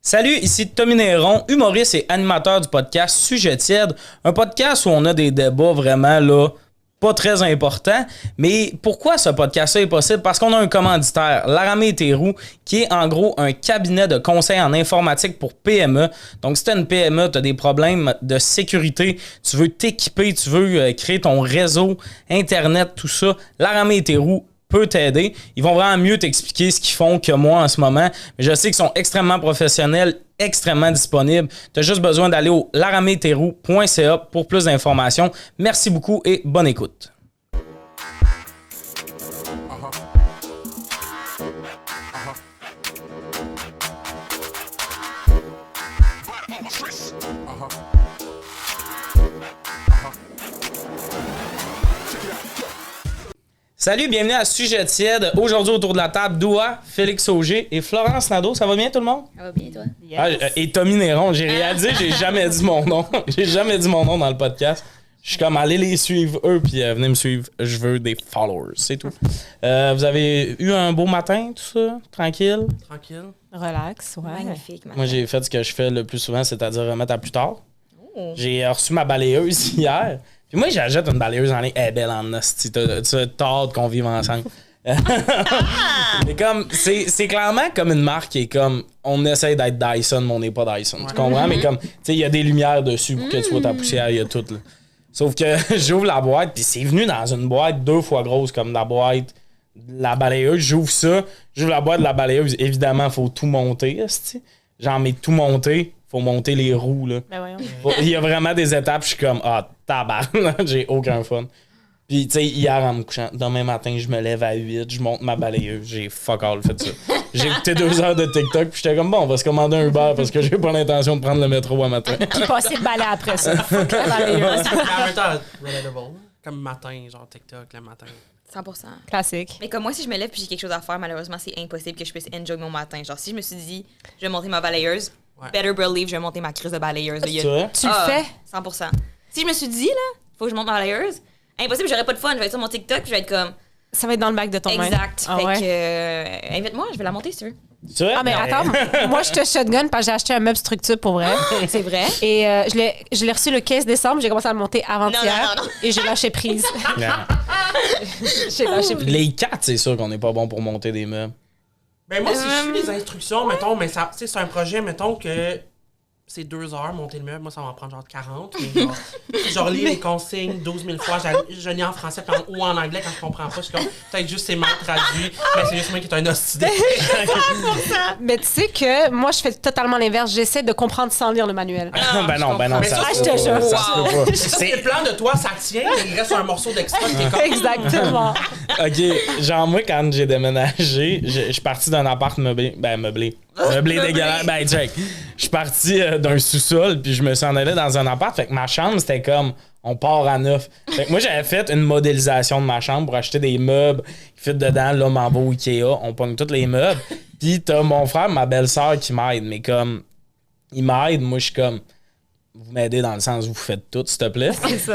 Salut, ici Tommy Néron, humoriste et animateur du podcast Sujet tiède, un podcast où on a des débats vraiment là, pas très importants. Mais pourquoi ce podcast-là est possible? Parce qu'on a un commanditaire, Laramé et Théroux, qui est en gros un cabinet de conseil en informatique pour PME. Donc si tu as une PME, tu as des problèmes de sécurité, tu veux t'équiper, tu veux créer ton réseau, Internet, tout ça, Laramé et Théroux peut t'aider. Ils vont vraiment mieux t'expliquer ce qu'ils font que moi en ce moment. Mais je sais qu'ils sont extrêmement professionnels, extrêmement disponibles. Tu as juste besoin d'aller au laraméthéroux.ca pour plus d'informations. Merci beaucoup et bonne écoute. Salut, bienvenue à Sujet tiède. Aujourd'hui, autour de la table, Doua, Félix Auger et Florence Nadeau. Ça va bien, tout le monde? Ça va bien, toi? Yes. Et Tommy Néron. J'ai réalisé, j'ai jamais dit mon nom. J'ai jamais dit mon nom dans le podcast. Je suis comme, allez les suivre, eux, puis venez me suivre. Je veux des followers, c'est tout. Vous avez eu un beau matin, tout ça? Tranquille? Tranquille. Relax, ouais. Magnifique. Moi, j'ai fait ce que je fais le plus souvent, c'est-à-dire remettre à plus tard. Oh. J'ai reçu ma balayeuse hier. Puis moi, j'achète une balayeuse en ligne. Elle est belle en hostie. Tu as hâte qu'on vive ensemble. Mais comme, c'est clairement comme une marque qui est comme, on essaie d'être Dyson, mais on n'est pas Dyson. Tu comprends? Mais comme, tu sais, il y a des lumières dessus pour que tu vois ta poussière, il y a tout. Là. Sauf que j'ouvre la boîte, puis c'est venu dans une boîte 2 fois grosse comme la boîte de la balayeuse. J'ouvre ça, j'ouvre la boîte de la balayeuse. Évidemment, il faut tout monter. Hostie. Genre, mais tout monter, faut monter les roues. Là. Ben voyons. Il y a vraiment des étapes, je suis comme, tabarnak, j'ai aucun fun. Puis, tu sais, hier, en me couchant, demain matin, je me lève à 8, je monte ma balayeuse, j'ai fuck all fait ça. J'ai écouté 2 heures de TikTok, puis j'étais comme, bon, on va se commander un Uber parce que j'ai pas l'intention de prendre le métro à matin. Puis passer le balai après ça. Fuck la balayeuse. Mais en même temps, relatable. Comme matin, genre TikTok, le matin. 100%. Classique. Mais comme moi, si je me lève puis j'ai quelque chose à faire, malheureusement, c'est impossible que je puisse enjoy mon matin. Genre, si je me suis dit, je vais monter ma balayeuse, Ouais. better believe, je vais monter ma crise de balayeuse. C'est vrai? Tu le fais? 100%. Si je me suis dit, là, faut que je monte ma balayeuse, impossible, j'aurais pas de fun. Je vais être sur mon TikTok, je vais être comme, Ça va être dans le bac de ton main. exact. Ah Fait ouais. que, invite-moi, je vais la monter si tu veux. C'est vrai? Ah, mais attends, moi, je te shotgun parce que j'ai acheté un meuble structure pour vrai. C'est vrai? Et je l'ai reçu le 15 décembre. J'ai commencé à le monter avant-hier. Non. Et j'ai lâché prise. Non. J'ai lâché prise. Les 4, c'est sûr qu'on n'est pas bon pour monter des meubles. Ben moi, si je suis les instructions, mettons, mais ça, tu sais, c'est un projet, mettons que c'est 2 heures monter le meuble, moi ça va en prendre genre 40. Mais genre lis les consignes 12 000 fois, je lis en français ou en anglais quand je comprends pas, je suis comme, peut-être juste c'est mal traduit, mais c'est juste moi qui est un hostie. Mais tu sais que moi, je fais totalement l'inverse. J'essaie de comprendre sans lire le manuel. ben non, Mais ça ça, se je te peut jure. pas, ça se peut pas. Si le plan de toi, ça tient, mais il reste un morceau d'extra qui est comme... Exactement. OK, genre moi, quand j'ai déménagé, je suis parti d'un appart meublé. Meublé dégueulasse. Ben, check. Je suis parti d'un sous-sol, puis je me suis en allé dans un appart. Fait que ma chambre, c'était comme, on part à neuf. Fait que moi, j'avais fait une modélisation de ma chambre pour acheter des meubles qui fit dedans. Là, m'en va au Ikea. On pogne tous les meubles. Puis t'as mon frère, ma belle-sœur qui m'aide. Mais comme, il m'aide, moi, je suis comme... Vous m'aidez dans le sens où vous faites tout, s'il te plaît.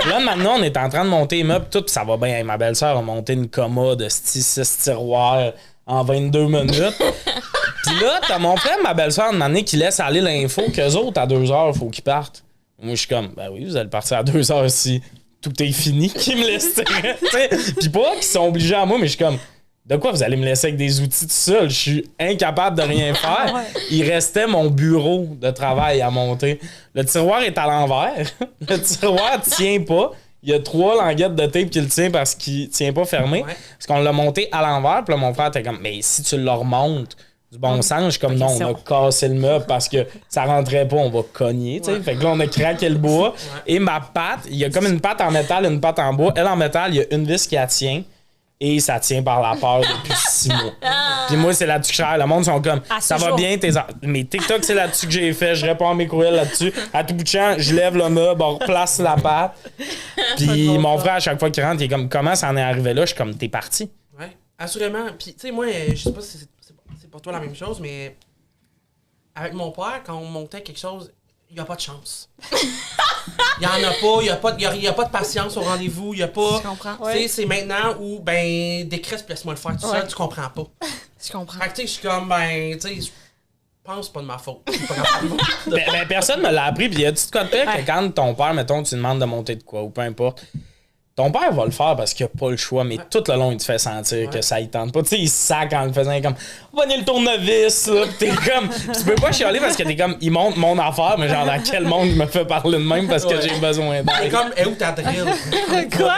Là, maintenant, on est en train de monter les meubles, tout, puis ça va bien. Hey, ma belle-sœur a monté une commode de 6 tiroirs en 22 minutes. Puis là, t'as mon frère, ma belle-sœur, une année qui laisse aller l'info qu'eux autres, à 2 heures, il faut qu'ils partent. Moi, je suis comme, ben oui, vous allez partir à 2 heures si tout est fini, qui me laisse. Puis pas qu'ils sont obligés à moi, mais je suis comme, de quoi vous allez me laisser avec des outils tout seul? Je suis incapable de rien faire. Il restait mon bureau de travail à monter. Le tiroir est à l'envers. Le tiroir tient pas. Il y a 3 languettes de tape qui le tient parce qu'il tient pas fermé. Ouais. Parce qu'on l'a monté à l'envers. Puis là, mon frère était comme, mais si tu le remontes du bon sens, je suis comme, non, on a cassé le meuble parce que ça rentrait pas, on va cogner. Tu sais. Fait que là, on a craqué le bois. Et ma patte, il y a comme une patte en métal, une patte en bois. Elle, en métal, il y a une vis qui la tient. Et ça tient par la peur depuis 6 mois. Puis moi, c'est là-dessus que je travaille. Le monde sont comme, ça va bien, mes TikTok, c'est là-dessus que j'ai fait. Je réponds à mes courriels là-dessus. À tout bout de champ, je lève le meuble, on replace la patte. Puis mon frère, à chaque fois qu'il rentre, il est comme, comment ça en est arrivé là? Je suis comme, t'es parti. Ouais, assurément. Puis, tu sais, moi, je sais pas si c'est pour toi la même chose, mais avec mon père, quand on montait quelque chose, il n'y a pas de chance. Il n'y en a pas, il y a pas de patience au rendez-vous, il n'y a pas... Je comprends. Tu sais, c'est maintenant où, ben, décresse, puis laisse-moi le faire tout seul, tu comprends pas. Je comprends. Fait que, tu sais, je suis comme, ben, tu sais, pense pas de ma faute. C'est pas grave. Ben, personne me l'a appris, puis y a-tu de quoi de pire que quand ton père, mettons, tu lui demandes de monter de quoi, ou peu importe, ton père va le faire parce qu'il a pas le choix, mais tout le long, il te fait sentir que ça y tente pas. Tu sais, il se sac en le faisant comme « Va venir le tournevis, là. » Pis t'es comme... Tu peux pas chialer parce que t'es comme « Il monte mon affaire, mais genre, dans quel monde il me fait parler de même parce que j'ai besoin C'est d'aide. » comme, où ta drill? Quoi?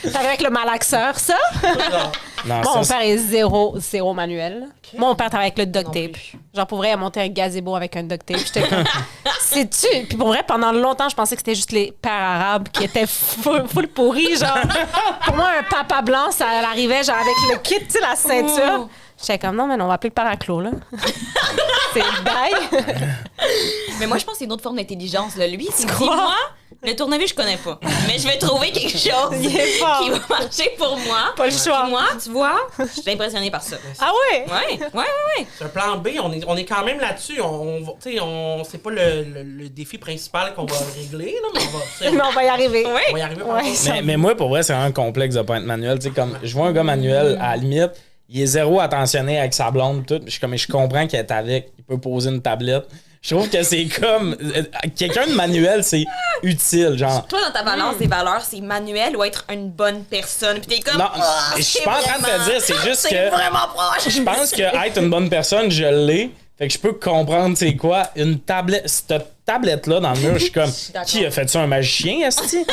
C'est avec le malaxeur, ça? Non, Mon ça, père est zéro manuel. Mon père travaille avec le duct tape. Genre, pour vrai, il a monté un gazebo avec un duct tape. J'étais comme, c'est-tu? Puis pour vrai, pendant longtemps, je pensais que c'était juste les pères arabes qui étaient full pourris. Genre, pour moi, un papa blanc, ça arrivait genre avec le kit, tu sais, la ceinture. J'étais comme, non, mais non, on va appeler le père à Clos, là. C'est bye. Mais moi, je pense que c'est une autre forme d'intelligence. Là. Lui, il me dit, crois? moi, le tournevis, je connais pas. Mais je vais trouver quelque chose Il est fort. qui va marcher pour moi. Pas le choix. Puis moi, tu vois, je suis impressionnée par ça. Ah ouais? Ouais. C'est un plan B, on est quand même là-dessus. C'est pas le défi principal qu'on va régler, là, mais on va, Mais on va y arriver. on va y arriver. Ouais. mais moi, pour vrai, c'est un complexe de pas être manuel. Tu sais, comme, je vois un gars manuel, à la limite, il est zéro attentionné avec sa blonde, tout. Je suis comme, je comprends qu'il est avec, il peut poser une tablette. Je trouve que c'est comme. Quelqu'un de manuel, c'est utile, genre. Toi, dans ta balance des valeurs, c'est manuel ou être une bonne personne. Puis t'es comme. Non, Ah, je suis c'est pas en train de te vraiment- dire, c'est juste c'est que. vraiment proche. Je pense que être une bonne personne, je l'ai. Fait que je peux comprendre, c'est quoi, une tablette. Cette tablette-là dans le mur, je suis comme. d'accord. Qui a fait ça, un magicien, esti?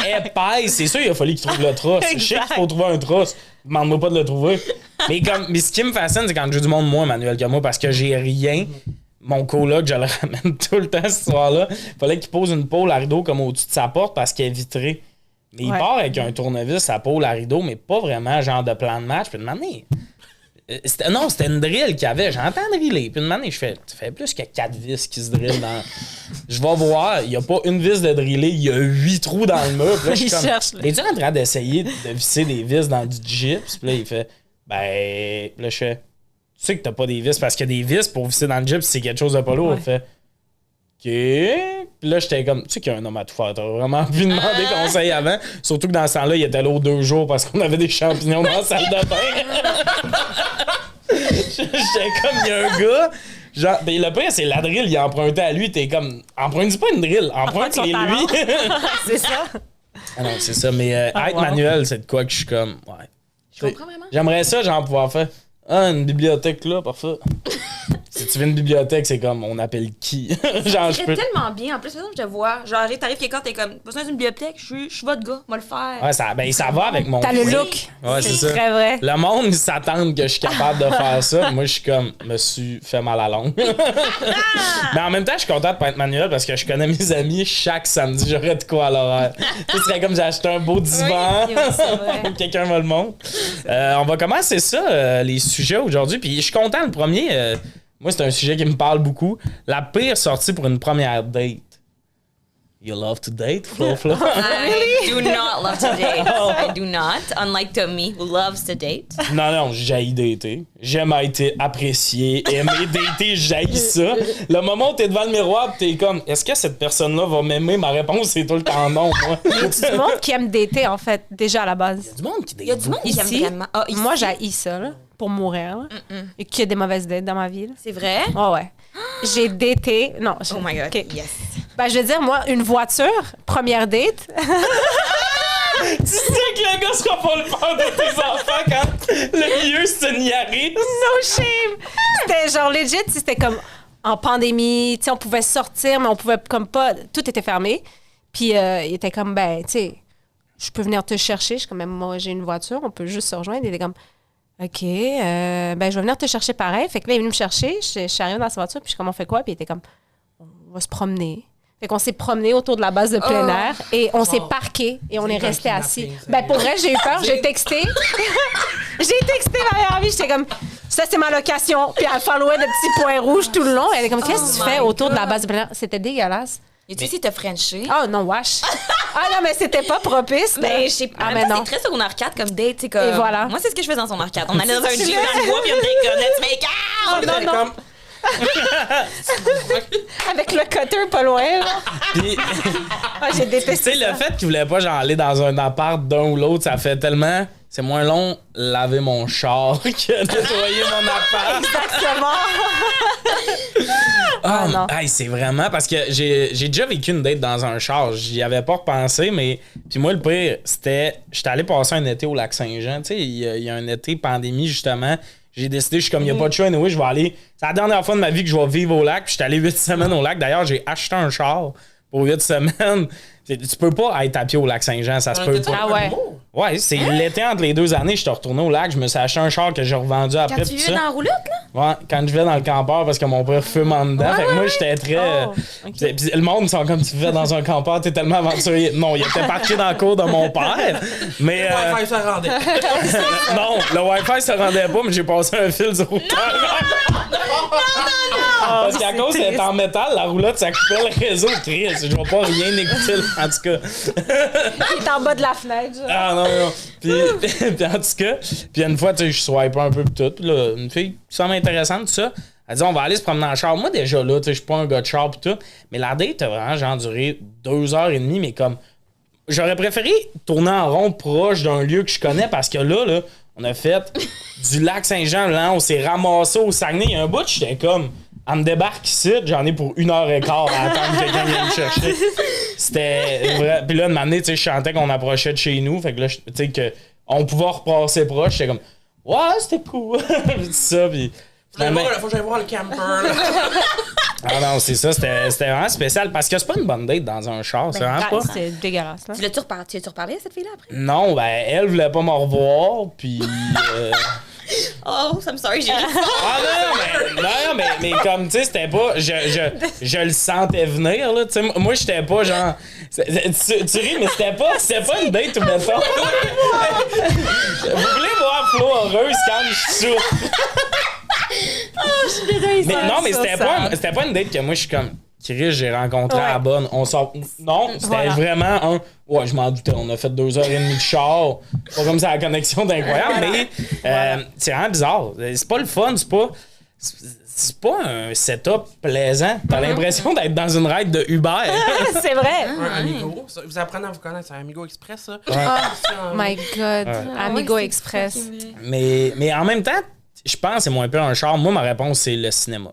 Elle pèse, c'est sûr, il a fallu qu'il trouve le trosse. Je sais qu'il faut trouver un trosse. Demande-moi pas de le trouver. Mais ce qui me fascine, c'est quand j'ai du monde moins manuel que moi parce que j'ai rien. Mon coloc, je le ramène tout le temps ce soir-là. Fallait qu'il pose une pôle à rideau comme au-dessus de sa porte parce qu'elle est vitrée. Mais il Ouais. part avec un tournevis, sa pôle à rideau, mais pas vraiment genre de plan de match. Puis une année, c'était une drill qu'il y avait. J'entends driller. Puis une année, je fais, tu fais plus que 4 vis qui se drillent dans. Je vais voir, il n'y a pas une vis de driller, il y a 8 trous dans le mur. Puis là, je suis Il comme, cherche, là. es-tu en train d'essayer de visser des vis dans du gyps? Puis là, il fait, ben, puis là, je fais, tu sais que t'as pas des vis parce que des vis pour visser dans le gyps, c'est quelque chose de pas lourd. Il fait, OK. Puis là, j'étais comme, tu sais qu'il y a un homme à tout faire. T'as vraiment envie de demander conseil avant. Surtout que dans ce temps-là, il était là aux 2 jours parce qu'on avait des champignons dans la salle de bain. J'étais comme, il y a un gars. Genre, ben, le pire, c'est la drill, il a emprunté à lui. T'es comme, emprunte pas une drill, emprunte son les talent. lui. C'est ça? Ah non, c'est ça. Mais être wow. manuel, c'est de quoi que je suis comme, ouais. Je comprends vraiment. J'aimerais ça, genre, pouvoir faire. Ah, une bibliothèque là, parfait. Si tu veux une bibliothèque, c'est comme, on appelle qui? Genre, je C'est peux. tellement bien. En plus, je te vois. Genre, t'arrives quelque part, t'es comme, besoin d'une bibliothèque, je suis votre gars, moi le faire. Ouais, ça va avec mon. T'as le physique. look. Ouais, c'est ça. Très vrai. Le monde, ils s'attendent que je suis capable de faire ça. Moi, je suis comme, me suis fait mal à longue. Mais en même temps, je suis content de pas être manuel parce que je connais mes amis. Chaque samedi, j'aurais de quoi à l'horaire. Ce serait comme j'ai acheté un beau divan. Oui, c'est vrai. Quelqu'un me le montre. On va commencer ça, les sujets aujourd'hui. Puis je suis content, le premier. Moi, c'est un sujet qui me parle beaucoup. La pire sortie pour une première date. You love to date, Flo Flo? I do not love to date. I do not. Unlike Tommy, who loves to date. Non, j'haïs dater. J'aime être apprécié. Aimer dater, j'haïs ça. Le moment où t'es devant le miroir pis t'es comme, est-ce que cette personne-là va m'aimer? Ma réponse, c'est tout le temps non, moi. Il y a du monde qui aime dater, en fait, déjà à la base. Du monde qui date. Il y a du monde qui aime Ici, vraiment. Ah, ici, moi, j'haïs ça, là, pour mourir. Là. Et qu'il y a des mauvaises dates dans ma vie. Là. c'est vrai? Oh, ouais. J'ai daté. Non. Oh my god. OK. Yes. Ben, je veux dire, moi, une voiture, première date. Tu sais que le gars sera pas le père de tes enfants quand le vieux c'est une Yaris. No shame! C'était genre legit, c'était comme en pandémie, tu sais, on pouvait sortir, mais on pouvait comme pas. Tout était fermé. Puis il était comme, ben, tu sais, je peux venir te chercher. Je suis comme, même moi, j'ai une voiture, on peut juste se rejoindre. Il était comme, OK, ben, je vais venir te chercher pareil. Fait que là, il est venu me chercher. Je suis arrivée dans sa voiture, puis je suis comme, on fait quoi? Puis il était comme, on va se promener. Fait qu'on s'est promené autour de la base de plein air et on s'est parqué et on C'est est comme resté assis. kidnapping, Ben, pour vrai, j'ai eu peur, j'ai texté. J'ai texté ma meilleure amie, j'étais comme, ça, c'est ma location. Puis elle followait de petits points rouges tout le long. Elle est comme, qu'est-ce que tu fais my autour de la God. base de plein air? C'était dégueulasse. Et tu sais, t'as Frenché? Oh non, wesh. Ah non, mais c'était pas propice. Ben, je sais pas. Ah, En mais même temps, non. c'est très secondaire 4 comme date, c'est comme. Et voilà. Moi, c'est ce que je faisais dans son 4. On allait dans un gym dans le bois, puis on était comme, let's make out! non, non. Comme, Avec le cutter pas loin. là. Puis, Ah, j'ai tu détesté sais, ça. le fait qu'il voulait pas genre aller dans un appart d'un ou l'autre, ça fait tellement. c'est moins long laver mon char que nettoyer mon appart. Exactement. Ah, non. hey, c'est vraiment parce que j'ai déjà vécu une date dans un char. J'y avais pas repensé, mais. Puis moi, le pire, c'était. J'étais allé passer un été au lac Saint-Jean. Tu sais, il y a un été pandémie, justement. J'ai décidé, je suis comme, il n'y a pas de choix, anyway, je vais aller. C'est la dernière fois de ma vie que je vais vivre au lac. Puis j'étais allé 8 semaines au lac. D'ailleurs, j'ai acheté un char pour 8 semaines. Tu peux pas être à pied au lac Saint-Jean, ça se peut pas. Ah ouais. Ouais, c'est l'été entre les 2 années, je suis retourné au lac, je me suis acheté un char que j'ai revendu après. Quand tu pis vivais ça. dans la roulotte, là? Ouais, quand je vivais dans le campeur parce que mon père fume en dedans. Fait que moi, j'étais très. ok. Pis le monde sont comme tu vivais dans un campeur, t'es tellement aventurier. Non, il était parqué dans la cour de mon père. Mais. Le Wi-Fi, ça rendait. Non, le Wi-Fi se rendait pas, mais j'ai passé un fil du routeur. Parce qu'à cause d'être en métal, la roulotte, ça coupait le réseau. Triste. Je vais pas rien écouter, en tout cas. Il est en bas de la fenêtre. Genre. Ah non. Puis en tout cas, puis une fois, tu sais, je swipais un peu pis tout. Puis là, une fille qui semble intéressante, tout ça. Elle dit, on va aller se promener en char. Moi, déjà là, tu sais, je suis pas un gars de char pis tout. Mais la date a vraiment, genre, duré 2h30, mais comme. J'aurais préféré tourner en rond proche d'un lieu que je connais parce que là, on a fait du lac Saint-Jean, là, on s'est ramassé au Saguenay. Il y a un bout, j'étais comme. Elle me débarque ici, j'en ai pour 1h15 à attendre que quelqu'un vienne me chercher. C'était vrai. Puis là, une année, tu sais, je chantais qu'on approchait de chez nous. Fait que là, tu sais, qu'on pouvait repasser proche. J'étais comme, ouais, c'était cool. Puis ça, puis. Faut que j'aille voir le camper, là. Ah non, c'est ça, c'était vraiment spécial. Parce que c'est pas une bonne date dans un char, c'est vraiment pas. C'est dégueulasse, là. Tu l'as-tu reparlé à cette fille-là après? Non, ben, elle voulait pas me revoir, puis. Oh, I'm sorry, j'ai ri. Ah mais comme, tu sais, c'était pas. Je le sentais venir, là. Tu sais, moi, j'étais pas genre. Tu ris, mais c'était pas une date, ou mettons. Vous voulez voir Flo heureuse quand je souffre? Je suis désolée, Mais non, mais c'était pas une date que moi, je suis comme. Chris, j'ai rencontré à la bonne. On sort. Non, c'était Voilà. vraiment un. Ouais, je m'en doutais. On a fait 2h30 de char. Pas comme ça, la connexion d'incroyable, mais c'est vraiment bizarre. C'est pas le fun, c'est pas un setup plaisant. T'as l'impression d'être dans une ride de Uber. C'est vrai. Un Amigo. Vous apprenez à vous connaître, c'est un Amigo Express, ça. Oh my God. Amigo Express. mais en même temps, je pense que c'est moins pire un char. Moi, ma réponse, c'est le cinéma.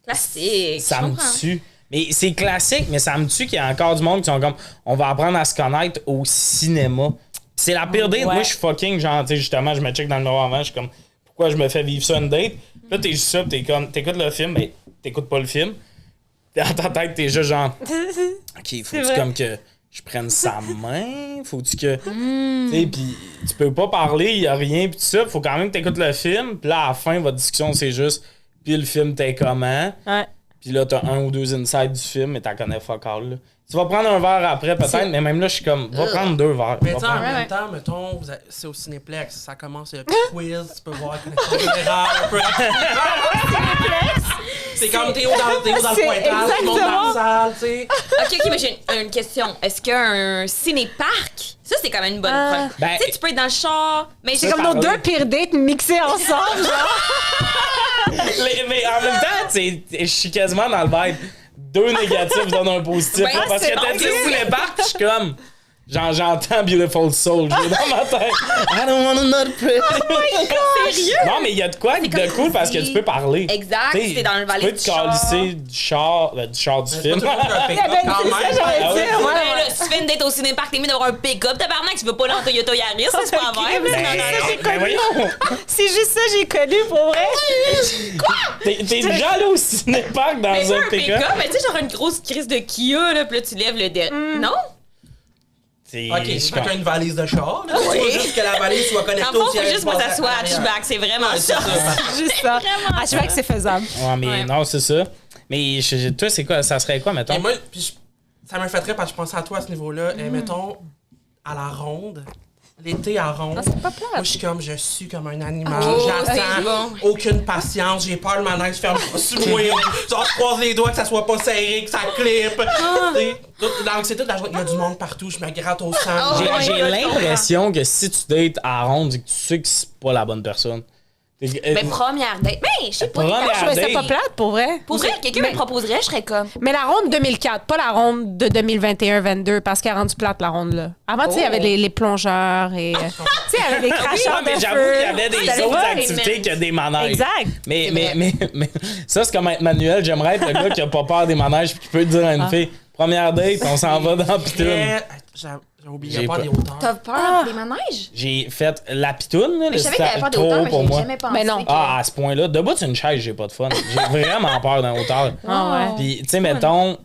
Classique. Ça je me comprends. tue. Mais c'est classique, mais ça me tue qu'il y a encore du monde qui sont comme on va apprendre à se connaître au cinéma. C'est la pire date. Ouais. Moi, je suis fucking genre, tu sais, justement, je me check dans le miroir avant, je suis comme pourquoi je me fais vivre ça une date? Puis là, t'es juste ça, pis t'es comme t'écoutes le film, mais t'écoutes pas le film. Dans ta tête, t'es juste genre OK, faut-tu comme que je prenne sa main? Faut-tu que. Tu sais, pis tu peux pas parler, y a rien, pis tout ça. Faut quand même que t'écoutes le film. Pis là, à la fin, votre discussion, c'est juste pis le film, t'es comment? Ouais. Puis là, t'as 1 ou 2 insides du film, mais t'en connais fuck all, là. Tu vas prendre un verre après, peut-être, mais même là, je suis comme, va prendre 2 verres. Mais Va tu sais, en prendre- même temps, mettons, c'est au Cinéplex, ça commence le petit quiz, tu peux voir la connexion générale, un peu. C'est comme Théo dans le C'est pointage, tout le monde dans exactement. la salle, tu sais. Ok, mais j'ai une question. Est-ce qu'un ciné-parc, ça, c'est quand même une bonne preuve. Ben, tu sais, tu peux être dans le char, mais C'est j'ai comme Ça, nos parler. 2 pires dates mixées ensemble, genre. mais en même temps, tu sais, je suis quasiment dans le vibe. 2 négatifs donnent un positif. Ouais, là, parce c'est que t'as bon, dit c'est où les parcs, je suis comme. J'entends Beautiful Soul jouer dans ma tête. I don't want another pretty. sérieux? Non, mais il y a de quoi de comme cool parce que si- tu peux parler. Exact, T'sais, t'es dans le tu valet peux du te char. calisser du char du film. C'est pas toujours un pick-up Ben, quand c'est ça, même. j'allais Ah ouais. dire. Ouais, Ouais, là, si tu fais une date au ciné-parc, t'es mieux d'avoir un pick-up. Tabarnak, tu veux pas aller en Toyota Yaris, ça, c'est pas vrai. Ben voyons! C'est juste ça que j'ai connu pour vrai. T'es déjà allé au cinéparc dans Mais pas un un pick-up? pick-up, mais tu sais, genre une grosse crise de Kia, là, pis là, tu lèves le dé. Non? Ok, c'est pas une valise de char, là. Oui. Tu veux juste que la valise soit En connectée fond, au faut siège juste pas passagère. s'asseoir à hatchback, c'est vraiment ça. C'est juste ça. Ah, je vois que c'est faisable. Ouais, mais Ouais. non, c'est ça. Mais toi, c'est quoi? Ça serait quoi, mettons? Et moi, puis ça me fait très parce que je pensais à toi à ce niveau-là. Mettons, à la ronde, l'été à ronde. c'est pas plate. Moi, je suis comme un animal. Oh, J'attends, c'est bon. aucune patience. J'ai peur, le manège ferme pas sur moi. Genre, je croise les doigts, que ça soit pas serré, que ça clip. C'est toute la journée. Il y a du monde partout, je me gratte au sang. Oh, J'ai my God, l'impression que si tu dates à la ronde, c'est que tu sais que c'est pas la bonne personne. Mais première date. Mais je sais pas. Première Je trouvais ça date. pas plate, pour vrai. Pour vrai, quelqu'un me proposerait, je serais comme. Mais la ronde 2004, pas la ronde de 2021-22, parce qu'elle a rendu plate, la ronde, là. Avant, tu sais, il y avait les plongeurs et... tu sais, il y avait des cracheurs Ah, mais de j'avoue feu. qu'il y avait des C'était autres fun. activités que des manèges. Exact. Mais ça, c'est comme être Manuel. J'aimerais être le gars qui a pas peur des manèges puis qui peut dire à une fille, première date, on s'en va dans la pitoune. J'ai oublié, J'ai pas pas- des hauteurs. T'as peur des manèges? J'ai fait la pitoune, là, Mais je savais que c'était t'avais peur des trop hauteurs, haut mais pour j'ai moi. jamais pensé. Mais non. que- Ah, à ce point-là, debout sur une chaise, j'ai pas de fun. J'ai vraiment peur d'un hauteur. Ah ouais. Puis, tu sais, mettons,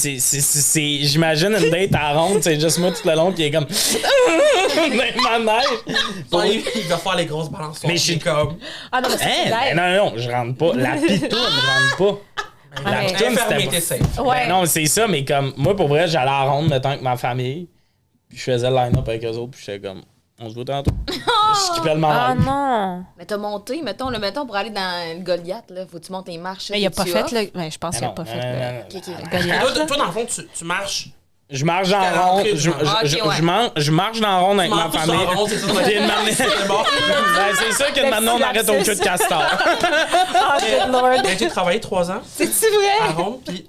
j'imagine une date à ronde, c'est juste moi tout le long qui est comme dans les manèges. Il va faire les grosses balançoires. Mais je suis comme. Ah non, mais c'est Hein? clair. Ben non, je rentre pas. La pitoune, je rentre pas. La Ouais. pitoune, Infirmé, c'était t'es safe. Ouais. Ben non, c'est ça, mais comme, moi, pour vrai, j'allais à la ronde, mettons, avec ma famille. Puis je faisais le line-up avec eux autres, puis j'étais comme, on se voit tantôt. Je skippais le Ah manège. non. Mais t'as monté, mettons pour aller dans le Goliath, là. Faut que tu montes les marches. Mais il a pas tu fait, offres. là. Ouais, je pense qu'il a pas fait, là. Ok, ok. le Goliath. Toi, dans le fond, tu marches. Je marche dans Jusqu'à la ronde, l'entrée, je, tu manges. je- Ok, ouais. je man- je marche dans la ronde avec ma marches famille. dans la ronde, c'est ça, Puis une manière- C'est bon. Ben, c'est ça que maintenant on arrête au queue de castor. Ah, good lord. Ben, j'ai travaillé 3 ans C'est-tu à vrai? ronde, puis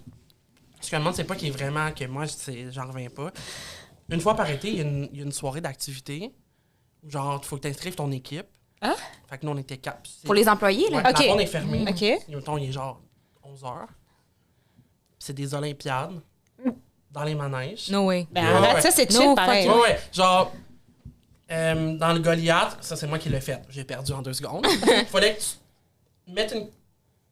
ce que je me demande, c'est pas qu'il est vraiment que moi, j'en reviens pas. Une fois par été, il y a une soirée d'activité où, genre, il faut que tu inscrives ton équipe. Hein? Fait que nous, on était 4. Pour les employés, là. Ouais, Ok. la ronde est fermée. OK. Mettons, il est genre 11h. C'est des Olympiades dans les manèges. No way. Ben, Ouais, arrête, ouais. ça, c'est No chill, pareil. Ouais, ouais. Genre, dans le Goliath, ça, c'est moi qui l'ai fait. J'ai perdu en 2 secondes. Fallait que tu mettes une.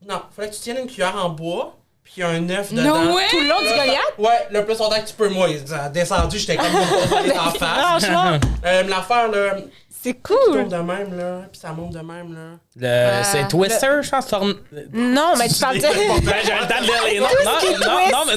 Non, fallait que tu tiennes une cuillère en bois, puis il y a un œuf dedans. No way! Tout le long du Goliath? Ouais, le plus longtemps que tu peux, moi. Ça a descendu, j'étais comme en face. Franchement, L'affaire, là, c'est qui tourne cool. de même, là, puis ça monte de même, là. C'est Twister, je pense. Non, mais tu parles de... Ben, j'avais le temps de lire les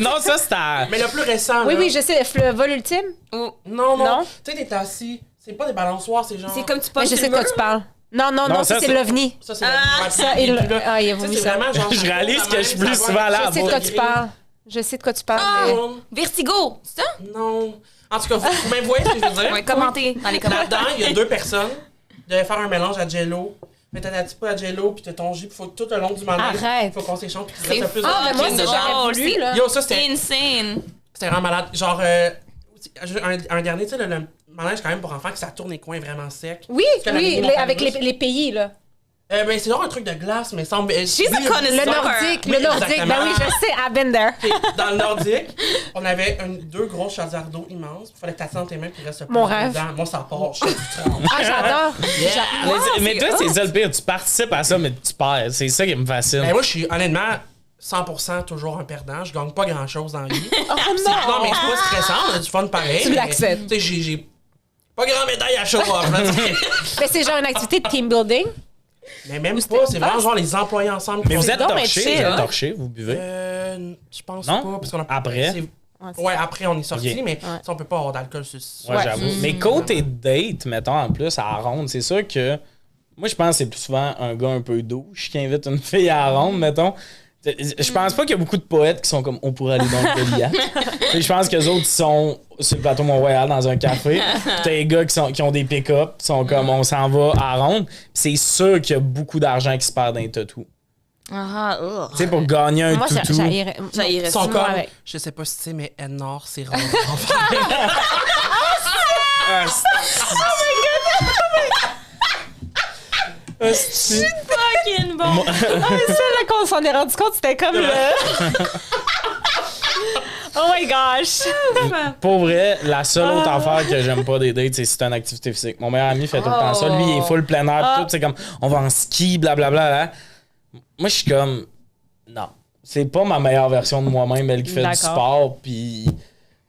noms. Non, ça, c'était à- Mais le plus récent, Oui, là, oui, je sais, le vol ultime. Non, Non. non. Tu sais, t'es assis. C'est pas des balançoires, c'est genre. C'est comme tu Mais penses je sais de quoi tu parles. Non, Non, ça, ça, c'est c'est- l'OVNI. Ça, c'est Ça, il... Ah, il a Tu sais, voulu c'est ça. vraiment genre. Je réalise que je suis plus souvent là. Je sais de quoi tu parles. Je sais de quoi tu parles. mais- Non. Vertigo, c'est ça? Non. En tout cas, vous même voyez ce que je veux dire. Ouais, commentez dans les commentaires. Là-dedans, il y a 2 personnes. Ils devaient faire un mélange à Jello. Mais t'as un petit peu à Jello, puis t'as ton jus, puis faut que tout le long du manège, Arrête. faut qu'on s'échange, puis qu'il C'est reste le plus fort, de mais moi, gain c'est dedans. jamais voulu, là. Yo, ça, c'était Insane. vraiment malade. Genre, un dernier, tu sais, le manège quand même pour enfants, que ça tourne les coins vraiment secs. Oui, Parce que la oui, mini avec montagne russe- les pays, là. Ben, c'est genre un truc de glace, mais sans. She's a oui, connoisseur. Le nordique, Oui, le nordique. exactement. Ben oui, je sais, I've been there. ok, dans le nordique, on avait 2 grosses chaudières d'eau immenses. Il fallait que t'attendes tes mains, puis il reste le Mon plus rêve. dedans. Moi, ça part, je suis du trempe. Ah, j'adore. Mais toi, c'est ça le pire. Tu participes à ça, mais tu perds. C'est ça qui me fascine. Ben, moi, je suis honnêtement 100% toujours un perdant. Je gagne pas grand-chose dans la vie. Oh Non, mais c'est pas stressant, on a du fun pareil. Tu mais, l'acceptes. Tu sais, j'ai pas grand médaille à show off. là, tu sais. Mais c'est genre une activité de team building. Mais même pas, c'est vraiment genre les employés ensemble. qui Mais font vous êtes donc, mais torché, chill, vous êtes hein? torché, vous buvez. Je pense Non? pas. Parce qu'on a Après? Ouais, après, on est sorti, Ok. mais ça, on peut pas avoir d'alcool sur Ouais, j'avoue. Mais côté date, mettons, en plus, à la ronde, c'est sûr que. Moi, je pense que c'est plus souvent un gars un peu douche qui invite une fille à la ronde, mettons. Je pense pas qu'il y a beaucoup de poètes qui sont comme on pourrait aller dans le Goliath. Puis je pense que les autres ils sont sur le plateau Mont-Royal dans un café. Puis t'as les gars qui ont des pick-up, qui sont comme on s'en va à la ronde. Puis c'est sûr qu'il y a beaucoup d'argent qui se perd dans les tatous. Ah, Tu sais, pour gagner un Moi, toutou. j'haïrais. Ça irait. Ils sont Moi, comme, avec. je sais pas si tu sais, mais N-Nord, c'est rare. Ah, c'est- Fucking bon. Ah, c'est ça, là, qu'on s'en est rendu compte, c'était comme le. Oh my gosh! Pour vrai, la seule autre affaire que j'aime pas des dates, c'est si c'est une activité physique. Mon meilleur ami fait tout le temps ça. Lui, il est full plein air, tout. C'est comme, on va en ski, blablabla. Là. Moi, je suis comme, non. C'est pas ma meilleure version de moi-même, elle qui fait du D'accord. sport, puis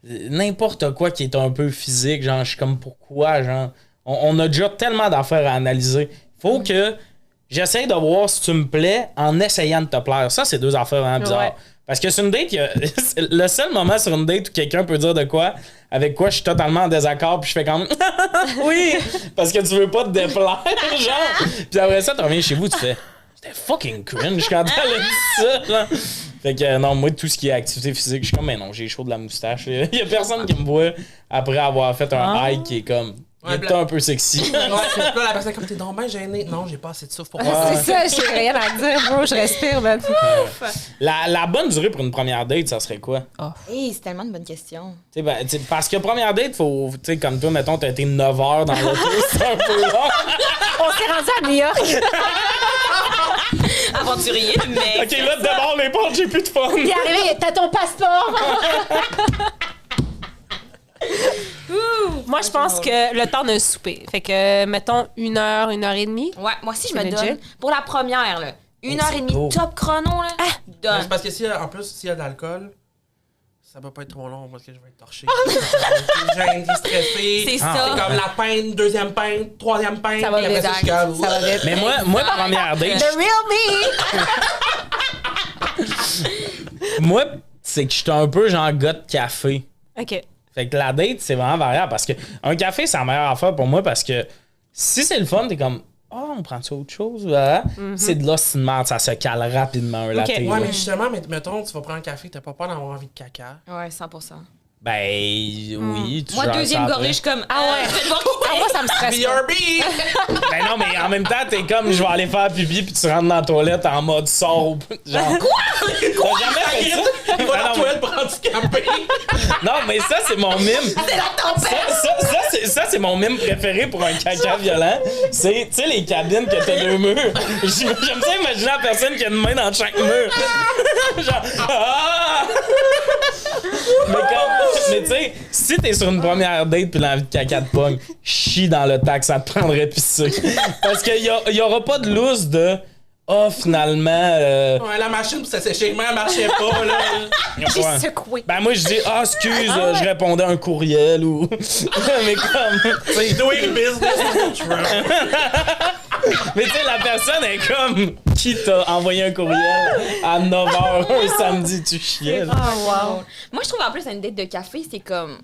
n'importe quoi qui est un peu physique. Genre, je suis comme, pourquoi? Genre, on a déjà tellement d'affaires à analyser. Faut que j'essaye de voir si tu me plais en essayant de te plaire. Ça, c'est 2 affaires vraiment bizarres. Ouais. Parce que sur une date, le seul moment sur une date où quelqu'un peut dire de quoi, avec quoi je suis totalement en désaccord, puis je fais comme oui, parce que tu veux pas te déplaire, genre. Puis après ça, tu reviens chez vous, tu fais c'était fucking cringe quand elle a dit ça, genre. Fait que non, moi, tout ce qui est activité physique, je suis comme, mais non, j'ai chaud de la moustache. Il y a personne qui me voit après avoir fait un hike qui est comme Il est peut-être un peu sexy. Ouais, là, la personne comme t'es donc bien gêné. Non, j'ai pas assez de souffle pour C'est ça, j'ai rien à dire, bro. Je respire, man. La bonne durée pour une première date, ça serait quoi? Hey, c'est tellement une bonne question. Parce que première date, faut, tu sais, comme toi, mettons, t'as été 9 heures dans l'auto, c'est un peu long. On s'est rendu à New York. Aventurier, mais. Ok, là, d'abord les portes, j'ai plus de fun. Il est arrivé, t'as ton passeport. Moi, je pense que le temps d'un souper. Fait que, mettons, 1 heure, 1 heure et demie. Ouais, moi aussi, je C'est me legit. donne. Pour la première, là. 1h30 beau. top chrono, là. C'est Donne. parce que en plus, s'il y a de l'alcool, ça va pas être trop long parce que je vais être torché. J'ai stressé. C'est C'est ça. comme la peinte, deuxième peinte, troisième peinte. Ça va puis après vite, ça, je suis comme, Ça va vite. Mais moi première date, The real me. moi, c'est que j'étais un peu genre gars de café. OK. Fait que la date, c'est vraiment variable parce que un café, c'est la meilleure affaire pour moi parce que si c'est le fun, t'es comme, on prend-tu autre chose? Voilà. C'est de l'hostie de merde, ça se cale rapidement un latte. Ouais, là. mais justement, mettons, tu vas prendre un café, t'as pas peur d'avoir envie de caca. Ouais, 100%. Ben, oui. Tu Moi, gères deuxième ça gorgée, après. je suis comme. Ah ouais. Je vais devoir quitter. Ah, moi, ça me stresse pas. BRB! Ben non, mais en même temps, t'es comme, je vais aller faire pipi puis tu rentres dans la toilette en mode sort. Genre, quoi? T'as jamais fait ça? Il va Ah dans la non, toilette prendre du café. Non, mais ça, c'est mon mime. C'est la tempête! Ça, c'est mon mime préféré pour un caca violent. C'est, tu sais, les cabines que t'as 2 murs. J'aime ça imaginer la personne qui a une main dans chaque mur. Genre, ah! Mais tu sais, si t'es sur une première date pis l'envie de caca de pogne, chie dans le tac, ça te prendrait pisser. Parce qu'il y aura pas de loose de finalement. Ouais, la machine pour s'assécher, elle marchait pas, là. J'ai Ouais. secoué. Ben moi je dis excuse, je répondais à un courriel ou mais comme tu sais, Doing business with Trump. mais tu sais la personne est comme qui t'a envoyé un courriel à 9h un samedi tu chiais. Oh, wow. Moi, je trouve en plus, une date de café, c'est comme.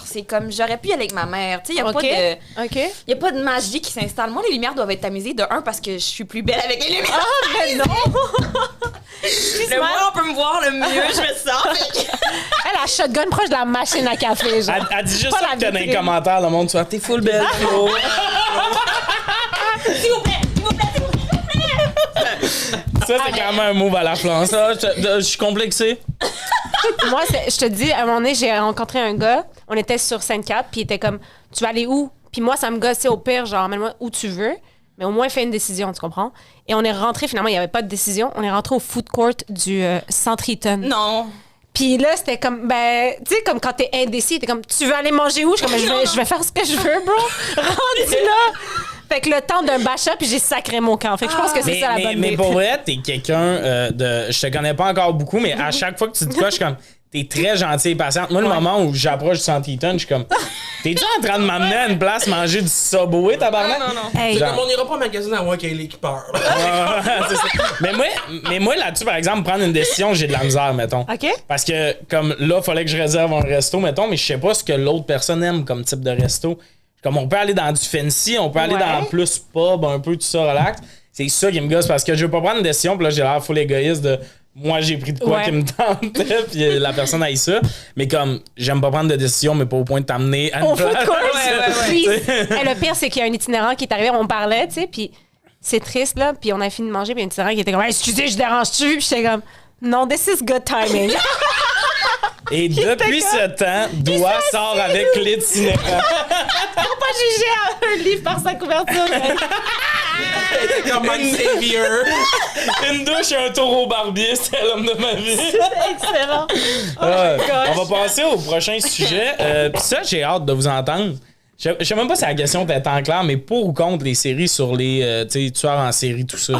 C'est comme. J'aurais pu y aller avec ma mère. Tu sais, il n'y a, OK. pas de- y a pas de magie qui s'installe. Moi, les lumières doivent être tamisées de un parce que je suis plus belle avec les lumières. Ah, mais non! Le moins on peut me voir, le mieux je me sens. Fait que- Elle a shotgun proche de la machine à café, genre. Elle dit juste Pas ça la que t'as dans les vitrine. commentaires le monde tu vois t'es full belle. Flo. S'il vous plaît, s'il vous plaît, s'il vous plaît. Ça c'est quand même un move à la France. Ah, je suis complexé. Moi, je te dis, à un moment donné, j'ai rencontré un gars. On était sur Sainte-Cap, puis il était comme, tu vas aller où? Puis moi, ça me gossait au pire, genre, emmène-moi où tu veux. Mais au moins, fais une décision, tu comprends? Et on est rentré, finalement, il n'y avait pas de décision. On est rentré au food court du Centre Eaton. Non. Puis là, c'était comme, ben, tu sais, comme quand t'es indécis, t'es comme, tu veux aller manger où? Je suis comme, je vais faire ce que je veux, bro. Rendu là. Fait que le temps d'un bachat, puis j'ai sacré mon camp. Fait que je pense que c'est ça la bonne mais date. pour vrai, t'es quelqu'un de. Je te connais pas encore beaucoup, mais à chaque fois que tu dis quoi, je suis comme. T'es très gentil et patiente. Moi, le moment où j'approche du Centre Eaton, je suis comme. T'es-tu en train de m'amener à une place manger du Subway, tabarnak? Non. Hey, Genre- Comme on n'ira pas au magasin à moi qui est l'équipeur. C'est ça. Mais moi, là-dessus, par exemple, prendre une décision, j'ai de la misère, mettons. OK? Parce que, comme là, il fallait que je réserve un resto, mettons, mais je sais pas ce que l'autre personne aime comme type de resto. Comme on peut aller dans du fancy, on peut aller Ouais. dans plus pub, un peu tout ça, relax. C'est ça qui me gosse parce que je veux pas prendre une décision, puis là, j'ai l'air full égoïste de moi, j'ai pris de quoi Ouais. qui me tentait, puis la personne aille ça. Mais comme, j'aime pas prendre de décision, mais pas au point de t'amener à une Au food place. court. Ouais. Puis, le pire, c'est qu'il y a un itinérant qui est arrivé, on parlait, tu sais, puis c'est triste, là, puis on a fini de manger, puis un itinérant qui était comme, hey, excusez, je dérange-tu? Puis j'étais comme, non, this is good timing. Et depuis ce temps, Doua sort avec l'itinérant. Faut pas juger un livre par sa couverture. Comme my savior. Une douche et un tour au barbier, c'était l'homme de ma vie. Excellent. Ouais. gosh. On va passer au prochain sujet. Puis ça, j'ai hâte de vous entendre. Je sais même pas si la question était en clair, mais pour ou contre les séries sur les tu sais, tueurs en série, tout ça.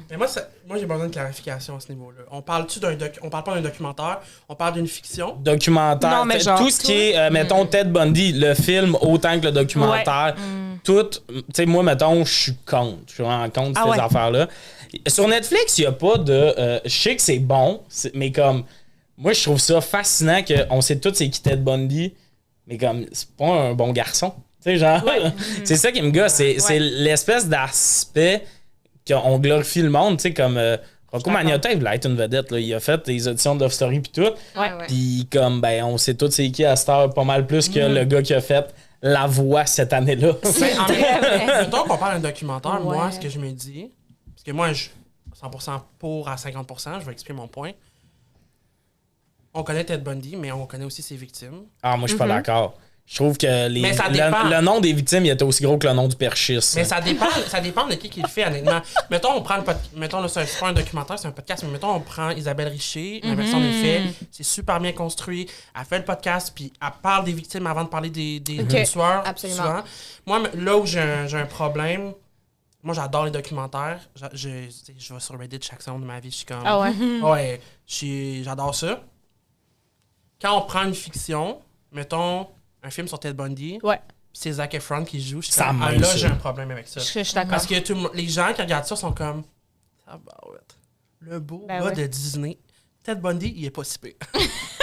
Mais moi, j'ai besoin de clarification à ce niveau-là. On parle pas d'un documentaire, on parle d'une fiction. Documentaire, Non, mais genre, tout ce qui est, mettons, Ted Bundy, le film autant que le documentaire, tout, tu sais, moi, mettons, je suis contre. Je suis vraiment contre Ah ces ouais. affaires-là. Sur Netflix, il n'y a pas de... je sais que c'est bon, mais comme... Moi, je trouve ça fascinant qu'on sait tous c'est qui Ted Bundy, mais comme, c'est pas un bon garçon. Tu sais, genre, c'est ça qui me gosse. C'est l'espèce d'aspect qu'on glorifie le monde, tu sais, comme... Rocco Magnotta, il voulait être une vedette. Là. Il a fait des auditions de Love Story pis tout. Ouais. Puis comme, ben, on sait tous c'est qui à cette heure pas mal plus que le gars qui a fait la voix cette année-là. Ben, en très vrai. mettons qu'on parle d'un documentaire, moi, Ouais. ce que je me dis, parce que moi, je 100% pour à 50%, je vais expliquer mon point. On connaît Ted Bundy, mais on connaît aussi ses victimes. Ah, moi, je suis pas d'accord. Je trouve que Mais ça dépend. le nom des victimes il était aussi gros que le nom du perchiste. Mais ça dépend de qui le fait, honnêtement. Mettons, on prend mettons, là, c'est pas un documentaire, c'est un podcast, mais mettons, on prend Isabelle Richer, la version des faits, c'est super bien construit. Elle fait le podcast, puis elle parle des victimes avant de parler des tueurs. Absolument. Souvent. Moi, là où j'ai un problème, moi, j'adore les documentaires. Je vais sur Reddit chaque seconde de ma vie, je suis comme... Ah ouais? Ouais, j'adore ça. Quand on prend une fiction, mettons, un film sur Ted Bundy, Ouais. puis c'est Zac Efron qui joue, je suis Ça comme, même là, ça. j'ai un problème avec ça. Je suis d'accord. Parce que les gens qui regardent ça sont comme, ah bah ouais, le beau Ben gars ouais. de Disney, Ted Bundy, il est pas si pire.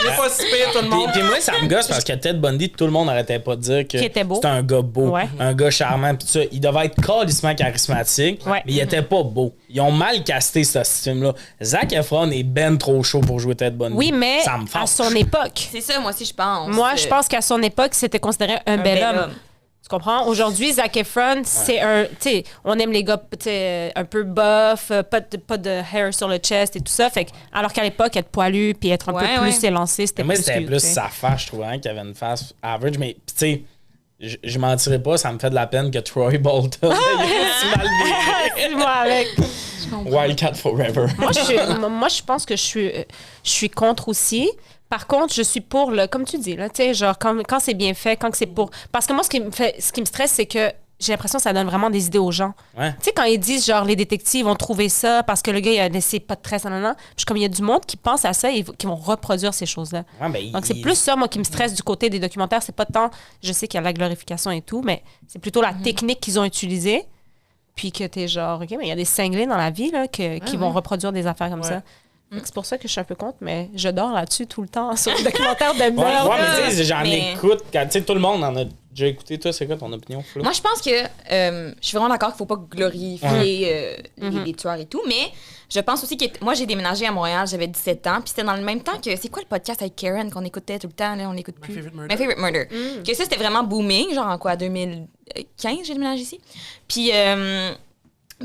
Il est pas si pire, tout le monde. Puis moi, ça me gosse parce que Ted Bundy, tout le monde n'arrêtait pas de dire que Qu'il était beau. c'était un gars beau, Ouais. un gars charmant, pis tout ça. Il devait être calissement charismatique, Ouais. mais il était pas beau. Ils ont mal casté ce film-là. Zac Efron est ben trop chaud pour jouer Ted Bundy. Oui, mais ça me à fâche. son époque. C'est ça, moi aussi, je pense. Moi, je pense qu'à son époque, c'était considéré un bel homme. Tu comprends? Aujourd'hui, Zac Efron, c'est un... Tu sais, on aime les gars tu sais, un peu buff, pas de hair sur le chest et tout ça. Fait que, alors qu'à l'époque, être poilu puis être un Ouais, peu ouais. plus élancé, c'était Moi, plus c'était cute, plus tu sais. sa face, je trouvais, hein, qui avait une face average. Mais, pis tu sais, je mentirais pas, ça me fait de la peine que Troy Bolton il est si mal viré. Moi, avec. Wildcat Forever. Moi, je pense que je suis contre aussi. Par contre, je suis pour le, comme tu dis, là, tu sais, genre, quand c'est bien fait, quand c'est pour. Parce que moi, ce qui me stresse, c'est que j'ai l'impression que ça donne vraiment des idées aux gens. Ouais. Tu sais, quand ils disent, genre, les détectives ont trouvé ça parce que le gars, il a laissé pas de tresse, nanana. Puis comme il y a du monde qui pense à ça et qui vont reproduire ces choses-là. Ouais, ben, Donc, c'est plus ça, moi, qui me stresse du côté des documentaires. C'est pas tant, je sais qu'il y a la glorification et tout, mais c'est plutôt la technique qu'ils ont utilisée. Puis que t'es genre, OK, mais il y a des cinglés dans la vie, là, qui vont reproduire des affaires comme ça. Fait que c'est pour ça que je suis un peu contre, mais je dors là-dessus tout le temps sur les documentaires de Ouais, meurtre. mais tu sais, j'en Mais- écoute. Tu sais, tout le monde en a déjà écouté. Toi, c'est quoi ton opinion, Flo? Moi, je pense que je suis vraiment d'accord qu'il faut pas glorifier les tueurs et tout, mais je pense aussi que moi, j'ai déménagé à Montréal, j'avais 17 ans, puis c'était dans le même temps que c'est quoi le podcast avec Karen qu'on écoutait tout le temps, là, on écoute plus. Favorite Murder. My Favorite Murder. Que ça, c'était vraiment booming, genre en quoi, 2015, j'ai déménagé ici. Puis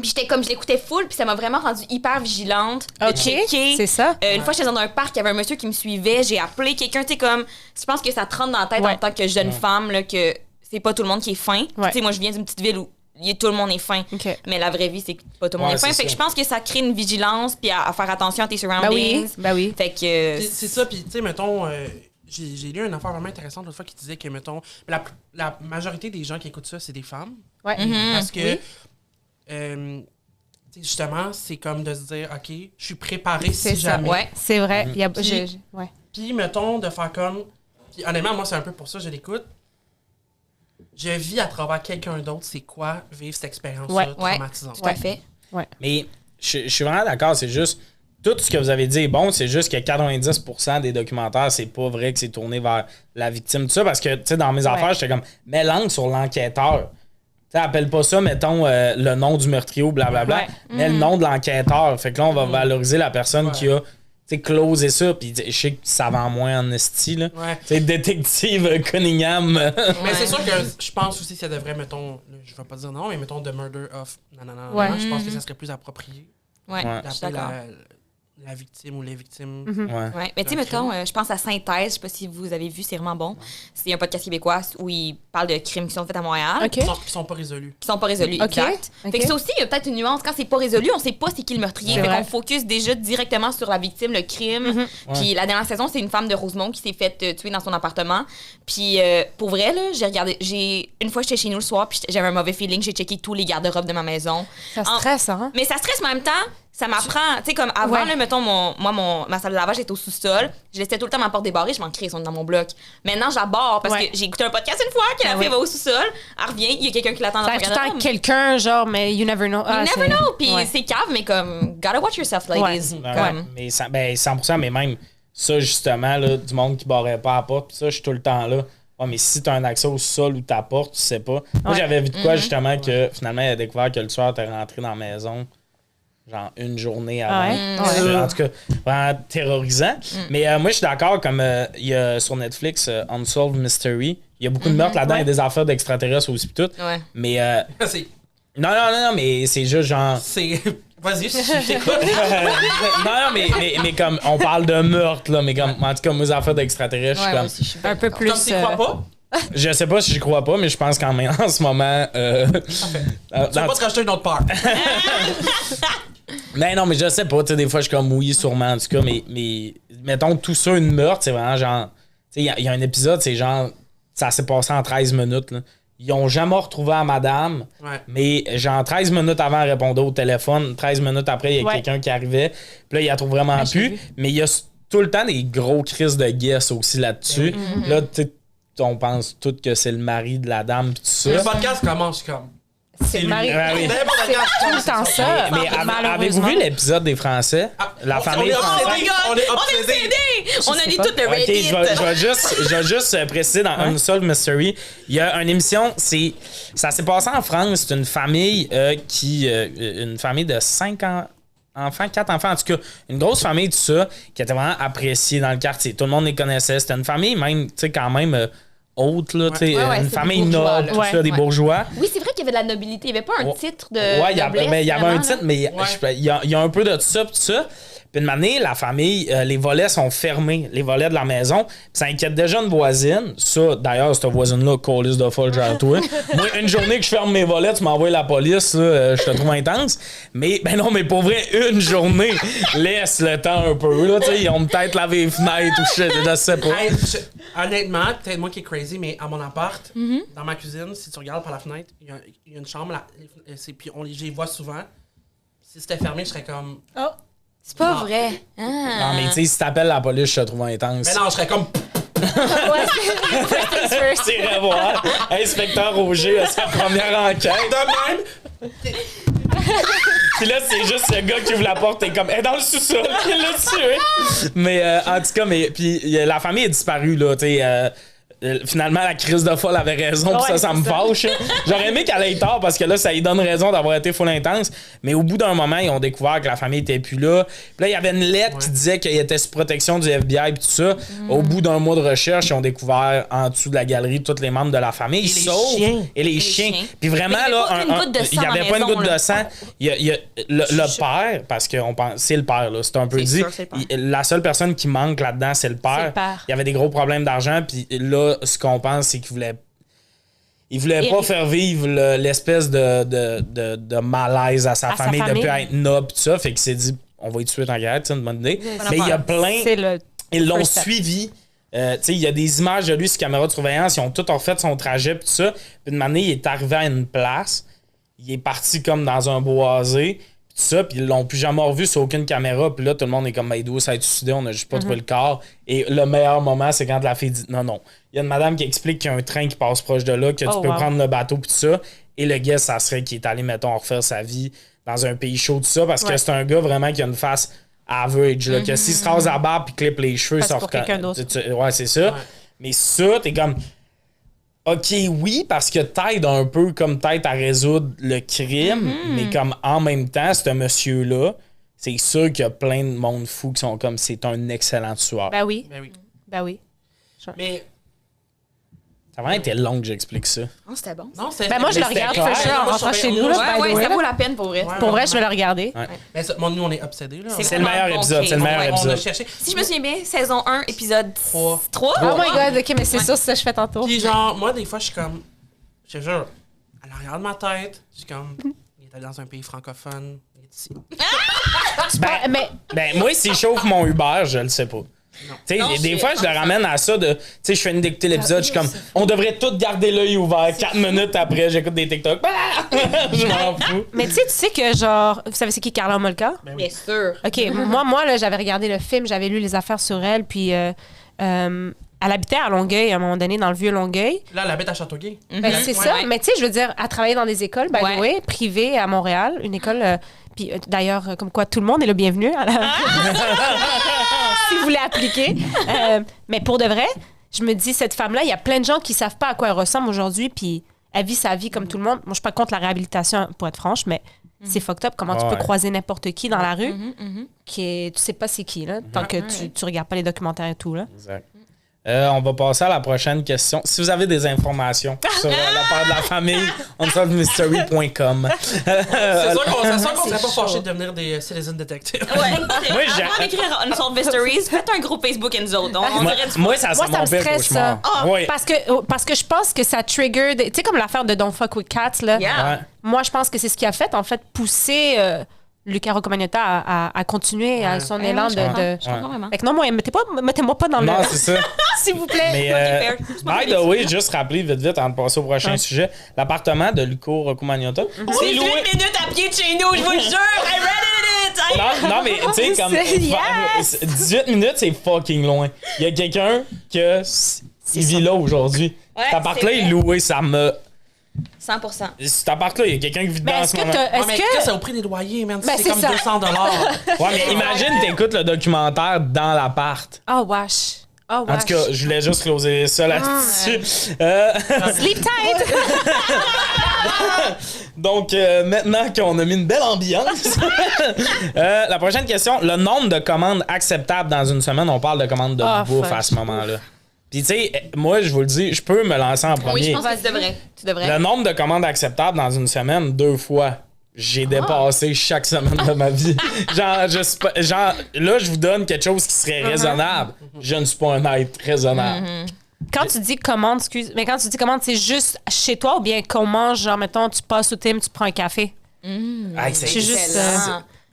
j'étais comme, je l'écoutais full, puis ça m'a vraiment rendue hyper vigilante. de OK, checker. c'est ça. Une fois, j'étais dans un parc, il y avait un monsieur qui me suivait, j'ai appelé quelqu'un, tu sais, comme, je pense que ça te rentre dans la tête Ouais. en tant que jeune femme, là, que c'est pas tout le monde qui est fin. Ouais. Tu sais, moi, je viens d'une petite ville où tout le monde est fin. OK. Mais la vraie vie, c'est que pas tout le monde Ouais, est fin. c'est Fait que ça. je pense que ça crée une vigilance, puis à faire attention à tes Ben surroundings. oui, ben oui. Fait que. Puis c'est ça, puis tu sais, mettons, j'ai lu une affaire vraiment intéressante l'autre fois qui disait que, mettons, la majorité des gens qui écoutent ça, c'est des femmes. Ouais. Parce que, Oui. tu sais, justement, c'est comme de se dire, OK, je suis préparé C'est si ça. jamais. Ouais. C'est vrai. Il y a, Puis- ouais. Puis, mettons, de faire comme. Puis, honnêtement, moi, c'est un peu pour ça que je l'écoute. Je vis à travers quelqu'un d'autre, c'est quoi vivre cette expérience-là Ouais. traumatisante. Tout à fait. Mais je suis vraiment d'accord, c'est juste. Tout ce que vous avez dit est bon, c'est juste que 90% des documentaires, c'est pas vrai que c'est tourné vers la victime. Tout ça, parce que, tu sais, dans mes affaires, j'étais comme, mets l'angle sur l'enquêteur. Tu sais, appelle pas ça, mettons, le nom du meurtrier ou blablabla, Ouais. mais le nom de l'enquêteur. Fait que là, on va valoriser la personne qui a, tu sais, closé ça. Puis je sais que ça vend moins en esti, là. Ouais. Tu sais, détective Cunningham. Mais c'est sûr que je pense aussi que ça devrait, mettons, je vais pas dire non, mais mettons The Murder of. Non. Ouais. Je pense que ça serait plus approprié Ouais, Ouais. je suis d'appeler d'accord. la victime ou les victimes. Ouais. Ouais. Mais tu sais, mettons, je pense à Synthèse, je sais pas si vous avez vu, c'est vraiment bon. C'est un podcast québécois où ils parlent de crimes qui sont faits à Montréal. OK. Qui sont pas résolus. Qui sont pas résolus, OK. exact. OK. Fait que ça aussi, il y a peut-être une nuance. Quand c'est pas résolu, on sait pas c'est qui le meurtrier. C'est Fait vrai. qu'on focus déjà directement sur la victime, le crime. Puis la dernière saison, c'est une femme de Rosemont qui s'est faite tuer dans son appartement. Puis pour vrai, là, une fois, j'étais chez nous le soir, puis j'avais un mauvais feeling, j'ai checké tous les garde-robes de ma maison. Ça stresse, hein? Mais ça stresse, mais en même temps, ça m'apprend. Tu sais, comme avant, Ouais. là, mettons, ma salle de lavage était au sous-sol. Je laissais tout le temps ma porte débarrée, je m'en crée, ils sont dans mon bloc. Maintenant, je la barre parce Ouais. que j'ai écouté un podcast une fois, que la Ah fille ouais. va au sous-sol, elle revient, il y a quelqu'un qui l'attend dans Ça son arrive tout le temps garde-robe. quelqu'un, genre, mais you never know. You never know. Puis Ouais. c'est cave, mais comme, gotta watch yourself, ladies. Ouais, Comme, mais 100%, mais même ça, justement, là, du monde qui barrait pas à la porte, pis ça, je suis tout le temps là. Ouais, mais si t'as un accès au sol ou ta porte, tu sais pas. Moi, Ouais. j'avais vu de quoi, justement, que finalement, il a découvert que le tueur était rentré dans la maison, genre une journée avant. Ah ouais? C'est, Ouais. en tout cas, vraiment terrorisant. Mais moi, je suis d'accord, comme il y a sur Netflix Unsolved Mystery, Il y a beaucoup de meurtres là-dedans, il y a des affaires d'extraterrestres aussi, pis tout. Ouais. Mais, C'est. non, mais c'est juste genre. C'est. Vas-y, je t'écoute. non, mais comme, on parle de meurtre, là, mais comme, en tout cas, mes affaires d'extraterrestres, je suis Ouais, comme. aussi, je suis Un peu plus. Comme tu crois pas, Je sais pas si j'y crois pas, mais je pense qu'en en ce moment. tu vas pas te racheter une autre part. Mais non, mais je sais pas, tu sais, des fois, je suis comme oui, sûrement, en tout cas, mais mettons, tout ça, une meurtre, c'est vraiment genre. Tu sais, il y a un épisode, c'est genre. Ça s'est passé en 13 minutes, là. Ils ont jamais retrouvé à madame, Ouais. mais genre 13 minutes avant, elle répondait au téléphone. 13 minutes après, il y a quelqu'un qui arrivait. Puis là, il la trouve vraiment plus. Mais il y a tout le temps des gros crises de guess aussi là-dessus. Là, tu sais, on pense tout que c'est le mari de la dame pis tout ça. Le podcast commence comme. C'est lui. Marie. Ah oui. N'importe C'est quand, tout le temps ça. Mais avez-vous malheureusement. vu l'épisode des Français? La famille française? On est obsédés. On a lu tout le Ok, Reddit. je vais juste préciser dans Unsolved Mystery, il y a une émission, ça s'est passé en France, c'est une famille une famille de 5 enfants, 4 enfants, en tout cas, une grosse famille, tout ça, qui était vraiment appréciée dans le quartier. Tout le monde les connaissait. C'était une famille même, tu sais, quand même haute, là, tu sais, Ouais, une c'est famille des bourgeois, noble, là. tout ça, des Ouais. bourgeois. Oui, c'est vrai qu'il y avait de la nobilité. Il n'y avait pas un titre de. Ouais, il y avait un titre, mais Ouais. il y a un peu de tout ça, pis tout ça. Puis une année, la famille, les volets sont fermés, les volets de la maison. Puis ça inquiète déjà une voisine. Ça, d'ailleurs, cette voisine-là, colisse de folle, genre toi. Moi, une journée que je ferme mes volets, tu m'envoies la police, là, je te trouve intense. Mais, ben non, mais pour vrai, une journée, laisse le temps un peu, là, tu sais, ils ont peut-être lavé les fenêtres ou je sais pas. Hey, honnêtement, peut-être moi qui est crazy, mais à mon appart, dans ma cuisine, si tu regardes par la fenêtre, il y a une chambre, là, puis je les vois souvent. Si c'était fermé, je serais comme. Oh. C'est pas Non. vrai. Non, mais tu sais, si t'appelles la police, je te trouve intense. Mais non, je serais comme. C'est revoir. Inspecteur Roger a sa première enquête. De même. Puis là, c'est juste ce gars qui ouvre la porte et comme, elle est dans le sous-sol, il l'a tué. Mais en tout cas, puis la famille est disparue, là, tu sais. Finalement, la crise de folle avait raison, puis Ouais, ça me c'est ça. fâche. J'aurais aimé qu'elle ait tort parce que là, ça lui donne raison d'avoir été full intense. Mais au bout d'un moment, ils ont découvert que la famille était plus là. Puis là, il y avait une lettre qui disait qu'il était sous protection du FBI et tout ça. Au bout d'un mois de recherche, ils ont découvert en dessous de la galerie tous les membres de la famille. les sauf chiens. Et les chiens. Puis vraiment, Mais il y là, avait pas une goutte de sang il n'y à avait la pas une maison, goutte de là. sang. Il y a le père, parce qu'on pense, c'est le père, là, c'est un peu C'est dit. sûr, c'est le père. La seule personne qui manque là-dedans, c'est le C'est père. le père. Il y avait des gros problèmes d'argent, puis là, ce qu'on pense, c'est qu'il voulait pas faire vivre l'espèce de malaise à sa famille de plus être noble, tout ça. Fait qu'il s'est dit, on va y tuer en guerre, c'est une bonne idée. Mais il y a plein. C'est le. Ils l'ont first step. suivi. Tu sais, il y a des images de lui sur caméra de surveillance. Ils ont tout refait son trajet, puis tout ça. Puis une année, il est arrivé à une place. Il est parti comme dans un boisé. Puis tout ça, puis ils l'ont plus jamais revu sur aucune caméra. Puis là, tout le monde est comme, il doit s'être suicidé, on a juste pas trouvé le corps. Et le meilleur moment, c'est quand la fille dit, non. Il y a une madame qui explique qu'il y a un train qui passe proche de là, que tu peux prendre le bateau, puis tout ça. Et le gars, ça serait qu'il est allé, mettons, refaire sa vie dans un pays chaud, tout ça, parce que c'est un gars vraiment qui a une face average, là, que s'il se rase la barbe puis clip les cheveux, Passe ça pour quelqu'un d'autre. Ouais, c'est ça. Ouais. Mais ça, t'es comme. OK, oui, parce que t'aides un peu comme t'aides à résoudre le crime, mais comme en même temps, ce monsieur-là, c'est sûr qu'il y a plein de monde fou qui sont comme c'est un excellent tueur. Ben oui. Ben oui. Ben oui. Mais. Ça a vraiment été long que j'explique ça. Oh, c'était bon. Non, c'est. Ben moi, je le c'était regarde, clair. for sure, en Moi, rentrant je chez nous. surveille- là, by the Ouais, way, ça là. vaut la peine pour vrai. Ouais. Pour vrai, je vais le regarder. Ouais. Mais ça, nous, on est obsédés, là. C'est C'est le vraiment meilleur bon épisode, crime. c'est le meilleur On a épisode. cherché. Si je me souviens bien, saison 1, épisode 3. 3. Oh my god, ok, mais c'est ça, je fais tantôt. Puis genre, moi, des fois, je suis comme. Je te jure, à l'arrière de ma tête, je suis comme. Il est allé dans un pays francophone. Il est ici. Mais Moi, s'il chauffe mon Uber, je le sais pas. Tu sais, Non, des c'est- fois, je le ramène à ça de. Tu sais, je fais une d'écouter l'épisode, je suis comme. On devrait tous garder l'œil ouvert. 4 minutes après, j'écoute des TikTok. Ah! Je m'en fous. Mais tu sais que genre, vous savez c'est qui Carla Molka? Bien sûr. OK, moi là, j'avais regardé le film, j'avais lu les affaires sur elle, puis elle habitait à Longueuil à un moment donné, dans le vieux Longueuil. Là, elle habite à Châteauguay. Ben, c'est ça, ouais. mais tu sais, je veux dire, elle travaillait dans des écoles, by the way, privées à Montréal, une école, puis d'ailleurs, comme quoi tout le monde est le bienvenu à la... si vous voulez appliquer. Mais pour de vrai, je me dis, cette femme-là, il y a plein de gens qui savent pas à quoi elle ressemble aujourd'hui, puis elle vit sa vie comme tout le monde. Moi, je suis pas contre la réhabilitation, pour être franche, mais c'est fucked up comment tu peux Ouais. croiser n'importe qui dans la rue, qui est, tu sais pas c'est qui, là, tant que tu regardes pas les documentaires et tout, là. Exact. On va passer à la prochaine question. Si vous avez des informations sur la part de la famille, unsolvedmystery.com. C'est sûr qu'on serait pas fâchés de devenir des citizen detectives. Ouais. Moi, Avant d'écrire Unsolved Mysteries, faites un groupe Facebook and zone. Moi, ça Moi, ça mon me pire stresse, cauchemar. ça. Oui. Parce que je pense que ça trigger... Tu sais, comme l'affaire de Don't Fuck With Cats, là. Yeah. Ouais. Moi, je pense que c'est ce qui a fait, en fait, pousser Luca Roccomagnota à continuer à son élan de... Je comprends vraiment. Fait que non, moi, mettez-moi pas dans Non, le... c'est ça. S'il vous plaît. Mais, fair. by the way, juste rappeler vite avant de passer au prochain sujet, l'appartement de Luco Roccomagnota, c'est loué. 18 minutes à pied de chez nous, je vous le jure! I read it! Non, mais tu sais, comme. Yes! 18 minutes, c'est fucking loin. Il y a quelqu'un il vit là aujourd'hui. Ouais, Cet appart-là c'est est vrai. loué, ça me. 100%. Cet appart-là, il y a quelqu'un qui vit dedans Mais en est-ce ce que moment. t'as... Ouais, mais Est-ce Chris, que... c'est au prix des loyers, man. Ben, C'est c'est comme ça. 200 $. Ouais, mais imagine, t'écoutes le documentaire dans l'appart. Oh, wesh. Oh, wesh. En tout cas, je voulais juste closer ça là-dessus. Sleep tight! Donc, maintenant qu'on a mis une belle ambiance, la prochaine question, le nombre de commandes acceptables dans une semaine, on parle de commandes de bouffe fuck. à ce moment-là. Puis, tu sais, moi, je vous le dis, je peux me lancer en premier. Oui, je pense que tu devrais. Tu devrais. Le nombre de commandes acceptables dans une semaine, 2 fois. J'ai dépassé chaque semaine de ma vie. Genre, là, je vous donne quelque chose qui serait raisonnable. Je ne suis pas un être raisonnable. Quand tu dis commande, mais quand tu dis commande, c'est juste chez toi ou bien qu'on mange, genre, mettons, tu passes au Tim, tu prends un café? Hey, C'est juste...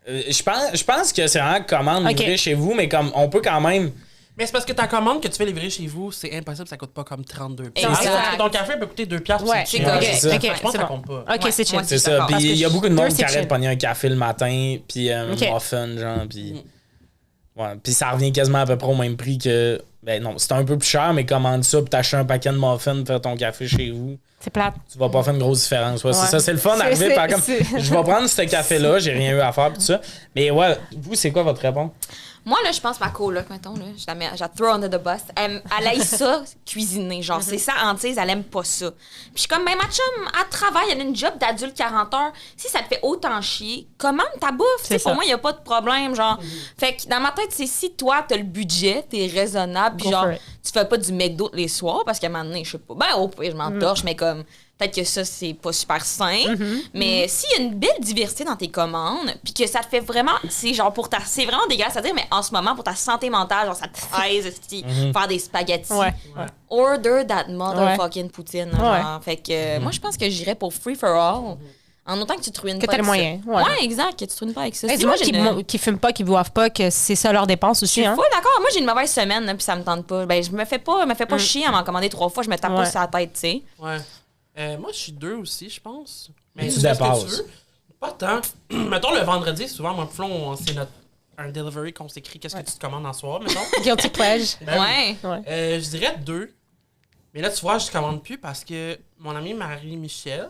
Excellent. je pense que c'est vraiment commande Ok. livrée chez vous, mais comme on peut quand même. Mais c'est parce que ta commande que tu fais livrer chez vous, c'est impossible, ça coûte pas comme 32 Exact. Parce que ton café peut coûter 2 piastres. Ouais, c'est c'est chill. correct. c'est ça. OK, Je pense c'est que ça bon. compte pas. OK, Ouais, c'est chill. moi, C'est ça. d'accord. Puis Parce que il y a beaucoup de monde deux, qui c'est arrête de chill. pogner un café le matin, puis un Ok. muffin, genre, puis. Ouais, puis ça revient quasiment à peu près au même prix que. Ben non, c'est un peu plus cher, mais commande ça, puis t'achètes un paquet de muffins, faire ton café chez vous. C'est plate. Tu vas pas faire une grosse différence. Ouais, c'est Ouais. ça, c'est le fun d'arriver C'est- par comme. c'est- Je vais prendre ce café-là, j'ai rien eu à faire, pis tout ça. Mais ouais, vous, c'est quoi votre réponse? Moi, là, je pense ma coloc, mettons, là, je la throw under the bus. Elle aime ça, cuisiner. Genre, c'est ça, hantise, elle aime pas ça. Puis je suis comme, ben, ma chum, elle travaille, elle a une job d'adulte 40 heures. Si ça te fait autant chier, commande ta bouffe. Tu sais, ça. pour moi, il y a pas de problème. Genre, fait que dans ma tête, c'est si toi, t'as le budget, t'es raisonnable, puis Go genre, for it. tu fais pas du McDo les soirs, parce qu'à un moment donné, je sais pas, ben, au pire, je m'entorche, mais comme, peut-être que ça, c'est pas super sain. Mais s'il y a une belle diversité dans tes commandes, puis que ça te fait vraiment, c'est genre pour ta, c'est vraiment dégueulasse à dire, mais en ce moment, pour ta santé mentale, genre, ça te fraise, faire des spaghettis. Ouais. Order that motherfucking poutine. Ouais. Genre. Fait que moi, je pense que j'irais pour free for all. En autant que tu te ruines Que pas. t'as le avec ça. moyen, ouais. Ouais, exact, que tu te ruines pas avec ça. Il y a Si du moi, monde j'ai une- qui fume pas, qui boivent pas, que c'est ça leur dépense je aussi, suis hein? full d'accord. Moi, j'ai une mauvaise semaine, là, puis ça me tente pas. Ben, je me fais pas chier à m'en commander 3 fois. Je me tape Ouais. pas sur la tête, tu sais. Ouais. Moi, je suis 2 aussi, je pense. Mais Tu tu fais ce que dépasses. tu veux. Pas tant. Mettons, le vendredi, souvent, moi, Flon, c'est un delivery qu'on s'écrit qu'est-ce que tu te commandes en soir, mettons. Guilty pleasure. Ben oui. Ouais. Je dirais 2. Mais là, tu vois, je commande plus parce que mon amie Marie-Michel,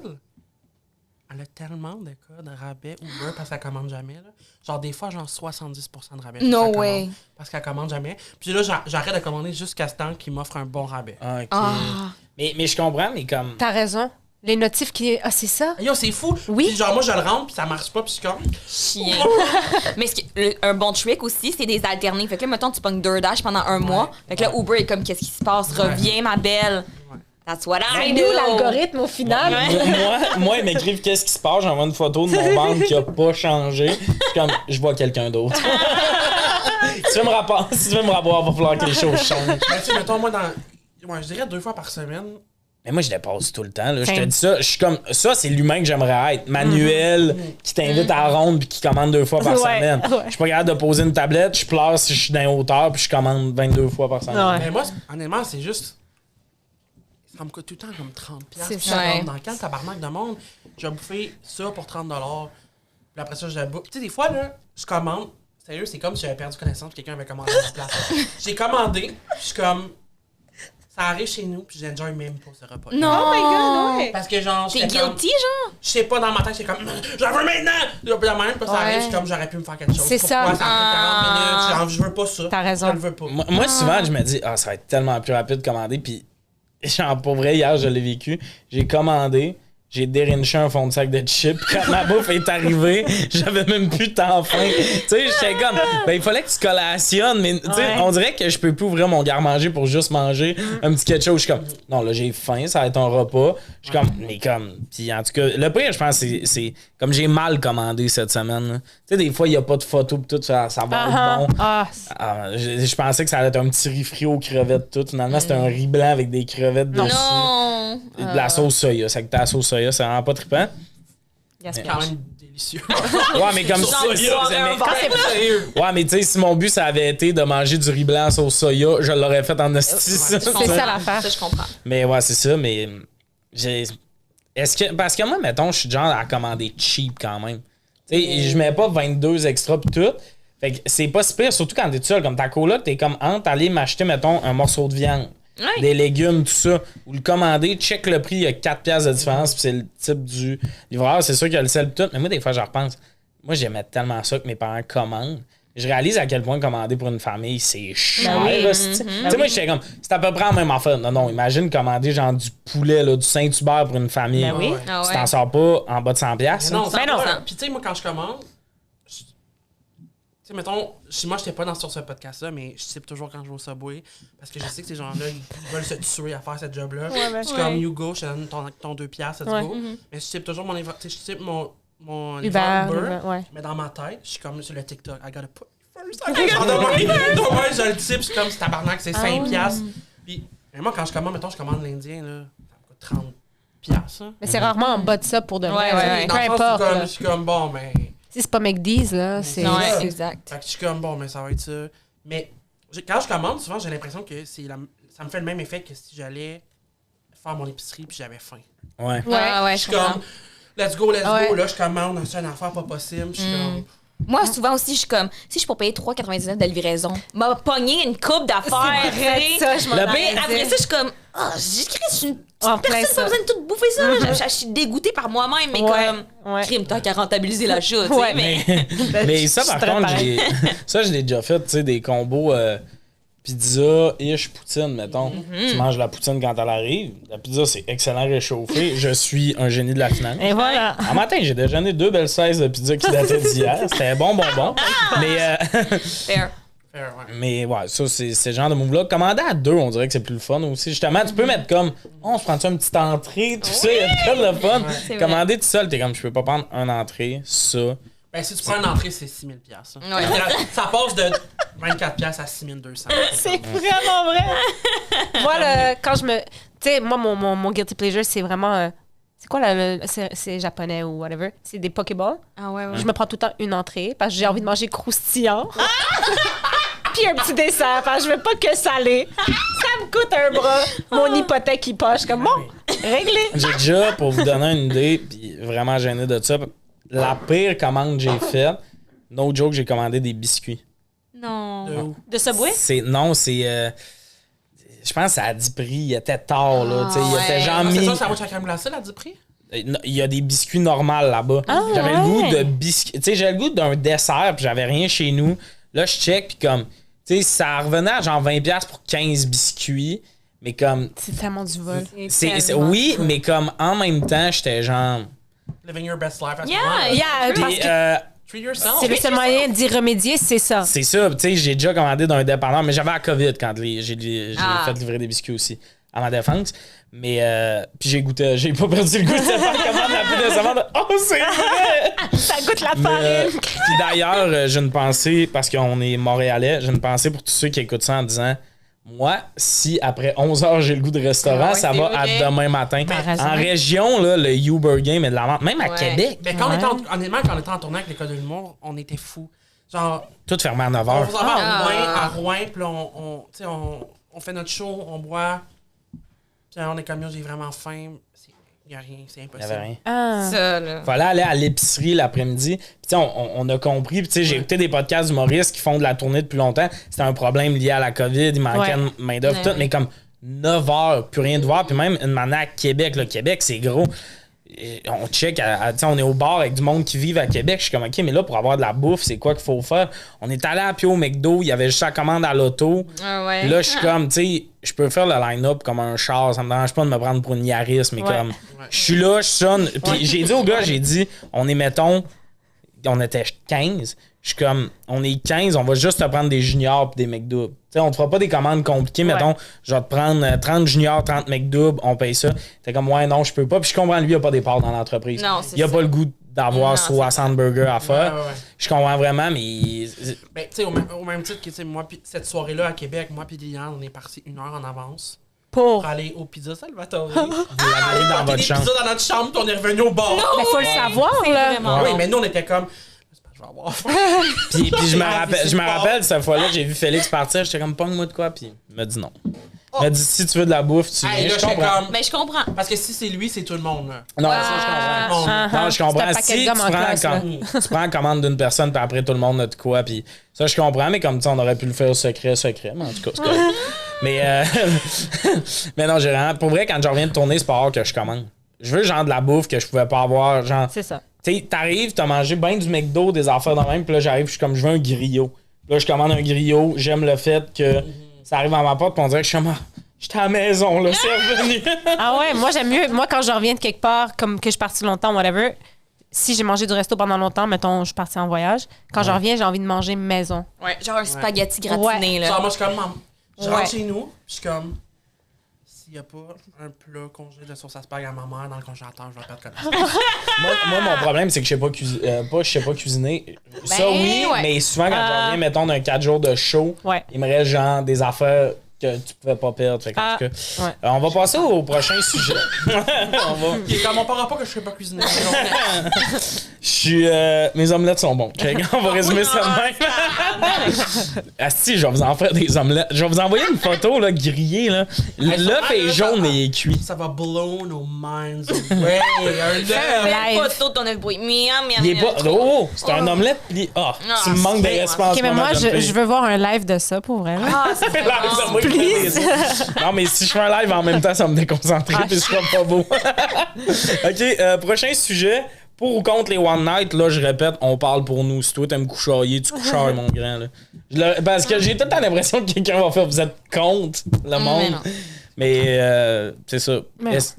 elle a tellement de cas de rabais Uber parce qu'elle commande jamais. Là. Genre, des fois, genre 70% de rabais. No parce qu'elle way. commande- Parce qu'elle commande jamais. Puis là, j'arrête de commander jusqu'à ce temps qu'il m'offre un bon rabais. Ah, ok. Ah. Mais je comprends, mais comme. T'as raison. Les notifs qui... Ah, c'est ça? Yo, c'est fou. Oui. Puis genre, moi, je le rentre, puis ça marche pas, puis je suis comme... Chien. Mais un bon trick aussi, c'est des alternés. Fait que là, mettons, tu pognes DoorDash pendant un mois. Fait que là, Uber est comme, qu'est-ce qui se passe? Reviens, ma belle. That's what I C'est do. nous, l'algorithme, au final. Ouais. Moi, ils m'écrivent qu'est-ce qui se passe, j'envoie une photo de mon ventre qui a pas changé. Je suis comme, je vois quelqu'un d'autre. Si tu veux me rapporter, il va falloir que les choses changent. Ben, tu sais, mettons, moi, ouais, je dirais 2 fois par semaine. Mais moi, je dépasse tout le temps. Là. Je te dis ça, je suis comme. Ça, c'est l'humain que j'aimerais être. Manuel, qui t'invite à la ronde puis qui commande 2 fois par Ouais, semaine. ouais. Je suis pas capable de poser une tablette, je pleure si je suis dans les hauteurs puis je commande 22 fois par semaine. Ouais. Mais moi, honnêtement, c'est juste... Ça me coûte tout le temps comme 30$. C'est Puis ça. je suis comme, dans quel tabarnak de monde, je vais bouffer ça pour 30$. Puis après ça, je la bouffe. Tu sais, des fois, là, je commande. Sérieux, c'est comme si j'avais perdu connaissance et quelqu'un avait commandé à ma place. J'ai commandé, puis je suis comme... Ça arrive chez nous, puis j'enjoy même pas ce repas. Non. Oh my God, ouais. Parce que genre, T'es j'étais comme- guilty, genre? Je sais pas, dans ma tête, c'est comme, j'en veux maintenant! Puis la même, puis ça arrive, Ouais. je suis comme, j'aurais pu me faire quelque chose. C'est ça. Pourquoi ça a pris 40 minutes? Genre, je veux pas ça. T'as raison. Je le veux pas. Moi, souvent, je me dis, ça va être tellement plus rapide de commander. Puis, genre, pour vrai, hier, je l'ai vécu. J'ai commandé. j'ai dérinché un fond de sac de chips. Quand ma bouffe est arrivée, j'avais même plus de temps faim. Tu sais, j'étais comme, il fallait que tu collationnes, mais tu sais, on dirait que je peux plus ouvrir mon garde-manger pour juste manger un petit quelque chose. Je suis comme, non, là, j'ai faim, ça va être un repas. Je suis comme, mais comme, puis en tout cas, le pire, je pense, c'est comme j'ai mal commandé cette semaine. Tu sais, des fois, il n'y a pas de photo pis tout, ça va être bon. Je pensais que ça allait être un petit riz frit aux crevettes, tout. Finalement, c'était un riz blanc avec des crevettes dessus. Non! Et de la sauce soya. C'est que ta sauce soya, c'est vraiment pas trippant. C'est quand même délicieux. Ouais, mais comme ça. Ouais, mais tu sais, si mon but, ça avait été de manger du riz blanc à sauce soya, je l'aurais fait en hostie. C'est ça l'affaire. Ça, je comprends. Mais ouais, c'est ça, mais parce que moi, mettons, je suis genre à commander cheap quand même. Tu sais, je mets pas 22 extras pis tout. Fait que c'est pas si pire, surtout quand t'es tout seul. Comme ta coloc, t'es comme entre aller m'acheter, mettons, un morceau de viande, des légumes, tout ça, ou le commander, check le prix, il y a 4 piastres de différence, pis c'est le type du livreur. C'est sûr qu'il y a le sel pis tout. Mais moi, des fois, je repense. Moi, j'aimais tellement ça que mes parents commandent. Je réalise à quel point commander pour une famille, c'est cher. Tu sais, moi, j'étais comme, c'est à peu près la même affaire. Non, imagine commander genre du poulet, là, du Saint-Hubert pour une famille. Ben oui. Tu t'en sors pas en bas de 100$. Non, Ben non. Puis tu sais, moi, quand je commande, tu sais, mettons, moi, j'étais pas sur ce podcast-là, mais je type toujours quand je vais au Subway, parce que je sais que ces gens-là, ils veulent se tuer à faire cette job-là. Je suis comme, you go, je te donne ton 2$, let's go. Mais je type toujours mon Uber, mais dans ma tête, je suis comme sur le TikTok. I gotta put first. Demain, je le type, c'est comme si tabarnak, c'est 5$. Puis, moi, quand je commande, mettons, je commande l'Indien, là, ça me coûte 30$. Mais c'est rarement en bas de ça pour de vrai. Ouais. Dans Peu le sens, importe. je suis comme, bon, mais. Si c'est pas McDee's, là, c'est. Ouais, exact. Fait que je suis comme, bon, mais ça va être ça. Mais quand je commande, souvent, j'ai l'impression que ça me fait le même effet que si j'allais faire mon épicerie puis j'avais faim. Ouais. Ouais, Je suis comme, let's go. Là, je commande, c'est une affaire pas possible. Je suis comme. Moi, souvent aussi, je suis comme, si je peux payer 3,99 de livraison, m'a pogné une coupe d'affaires. C'est vrai, ça, je m'en allais Mais dire. après ça, je suis comme, j'écris, je suis une En petite plein personne, ça. pas besoin de tout bouffer ça. Je suis dégoûtée par moi-même, mais comme, crime, t'as qu'à rentabiliser la chose. Ouais. Mais ça, par contre, je l'ai déjà fait, tu sais, des combos pizza, poutine, mettons. Tu manges la poutine quand elle arrive. La pizza, c'est excellent réchauffé. Je suis un génie de la finance. Et voilà. En matin, j'ai déjeuné 2 belles 16 de pizza qui dataient d'hier. C'était bon. Mais, Fair. mais ouais, ça, c'est ce genre de move-là. Commander à 2, on dirait que c'est plus le fun aussi. Justement, tu peux mettre comme, on se prend-tu une petite entrée, tout ça, il y a de quoi de fun. C'est Commander tout seul, t'es comme, je peux pas prendre une entrée, ça. Ben, si tu prends une entrée, c'est 6 000$. Ouais. Ça passe de 24$ à 6 200$. C'est vraiment vrai. Moi, quand je me. Tu sais, moi, mon guilty pleasure, c'est vraiment. C'est quoi c'est japonais ou whatever? C'est des Pokéballs. Ah ouais. Je me prends tout le temps une entrée parce que j'ai envie de manger croustillant. Puis un petit dessert parce que je veux pas que salé. Ça me coûte un bras. Mon hypothèque, il poche. Comme bon, réglé. J'ai déjà, pour vous donner une idée, puis vraiment gêné de ça, la pire commande que j'ai faite, no joke, j'ai commandé des biscuits. Non. De Subway? Je pense que ça a 10 prix, il était tard, là. Tu sais, il était genre C'est mis. ça, ça vaut chacun glacé, là, du prix? Il y a des biscuits normaux là-bas. J'avais le goût de biscuits. Tu sais, j'avais le goût d'un dessert, puis j'avais rien chez nous. Là, je check, puis comme, tu sais, ça revenait à genre 20$ pour 15 biscuits. Mais comme. C'est tellement du vol. Oui, mais comme en même temps, j'étais genre. Living your best life. Puis, Treat yourself. C'est le seul moyen d'y remédier, c'est ça. c'est ça, tu sais, j'ai déjà commandé d'un dépanneur, mais j'avais la COVID quand j'ai fait livrer des biscuits aussi, à ma défense. Mais, puis j'ai goûté, j'ai pas perdu le goût de cette commande la plus décevante. Oh, c'est vrai! Ça goûte la farine. Puis d'ailleurs, j'ai une pensée, parce qu'on est montréalais, j'ai une pensée pour tous ceux qui écoutent ça en disant, moi, si après 11h j'ai le goût de restaurant, ça va à demain matin. En région, là, le Uber Game est de la vente. Même à Québec. Mais quand honnêtement, quand on était en tournée avec l'École de l'humour, on était fous. Genre, Tout fermé à on 9h. vous envoie à Rouen, puis là, on fait notre show, on boit. Puis on est comme, yo, j'ai vraiment faim. Il n'y a rien, c'est Il y impossible. avait rien. Ça, là. Fallait aller à l'épicerie l'après-midi. Puis tu sais, on a compris. Puis tu sais, j'ai écouté des podcasts d'humoristes qui font de la tournée depuis longtemps. C'était un problème lié à la COVID. Il manquait de main-d'œuvre, tout. Mais comme 9 heures, plus rien de voir. Puis même une manière à Québec. Le Québec, c'est gros. on check, on est au bar avec du monde qui vit à Québec. Je suis comme, OK, mais là, pour avoir de la bouffe, c'est quoi qu'il faut faire? On est allé à pied au McDo, il y avait juste la commande à l'auto. Ah ouais. Puis là, je suis comme, tu sais, je peux faire le line-up comme un char. Ça me dérange pas de me prendre pour une Yaris, mais comme, je suis là, je sonne. Puis j'ai dit au gars, on est, mettons, on était 15. Je suis comme, on est 15, on va juste te prendre des juniors pis des McDoubles. Tu sais, on te fera pas des commandes compliquées. Mettons, je vais te prendre 30 juniors, 30 McDoubles, on paye ça. T'es comme, ouais, non, je peux pas. Puis je comprends, lui, il a pas des parts dans l'entreprise. Non, c'est il a ça. pas le goût d'avoir 60 burgers à faire. Ouais. Je comprends vraiment, mais. Ben, tu sais, au même titre que, tu sais, moi, pis cette soirée-là à Québec, moi pis Liliane, on est partis 1 heure en avance pour aller au Pizza Salvatore. Vous l'avez dans votre des chambre. pizzas dans notre chambre, puis on est revenu au bar. Mais faut le savoir, là. Vraiment Oui, bon. mais nous, on était comme. Je vais avoir faim. Puis je me Ah, rappelle, c'est je me pas- rappelle cette fois-là, j'ai vu Félix partir, j'étais comme, pogne-moi de quoi, puis il m'a dit non. Il m'a dit, si tu veux de la bouffe, tu Hey, viens. là, Je j'étais comprends. comme. Mais je comprends. Parce que si c'est lui, c'est tout le monde, là. Non, ça, je comprends. Non, je C'est un comprends. paquet Si de tu gomme en classe, là. tu prends la commande d'une personne, puis après tout le monde a de quoi, puis ça, je comprends, mais comme ça, on aurait pu le faire secret, mais en tout cas, c'est correct. Mais, mais non, j'ai vraiment. Pour vrai, quand je reviens de tourner, c'est pas rare que je commande. Je veux genre de la bouffe que je pouvais pas avoir. Genre, C'est ça. tu sais, t'arrives, t'as mangé ben du McDo, des affaires de même, puis là, j'arrive, je suis comme, je veux un griot. Puis là, je commande un griot, j'aime le fait que ça arrive à ma porte, puis on dirait que je suis comme, j'étais à la maison, là, c'est revenu. Ah ouais, moi, j'aime mieux. Moi, quand je reviens de quelque part, comme que je suis partie longtemps, whatever, si j'ai mangé du resto pendant longtemps, mettons, je suis partie en voyage, quand je reviens, j'ai envie de manger maison. Ouais, genre un spaghetti gratiné, là. Genre, moi, je suis comme. Je rentre Ouais. chez nous, puis je suis comme. S'il y a pas un plat congelé de sauce à spag à ma mère dans le congélateur, je vais perdre connaissance. Moi, mon problème, c'est que je sais pas cuisiner. Ça, Ben, oui, ouais. mais souvent, quand je reviens, mettons, d'un 4 jours de show, Ouais. il me reste genre des affaires que tu pouvais pas perdre. Fait qu'en tout cas, ouais. on va passer au prochain sujet. On va... Puis comme on parlera pas que je sais pas cuisiner. Je suis. Mes omelettes sont bons. Check. On va résumer ça de même. Asti, je vais vous en faire des omelettes. Je vais vous envoyer une photo là, grillée. Là. L'œuf est jaune et il est cuit. Ça va blow nos minds away. Un œuf. Belle Live. photo de ton œuf bouilli. Miam, miam, Il est miam. pas. Oh, c'est un omelette. Puis, tu me manques de respect en Ok, ce mais moment, moi, jeune fille. je veux voir un live de ça, pour vrai. là. Ah, c'est Live de moi qui fais des- Non, mais si je fais un live en même temps, ça me déconcentrer puis ce sera pas beau. OK, prochain sujet. Pour ou contre les One Night, là, je répète, on parle pour nous. Si toi, t'aimes couchailler, tu couchailles, mon grand. Là. Parce que j'ai tout le temps l'impression que quelqu'un va faire, vous êtes contre le monde. non. Mais c'est ça. Mais Est-ce-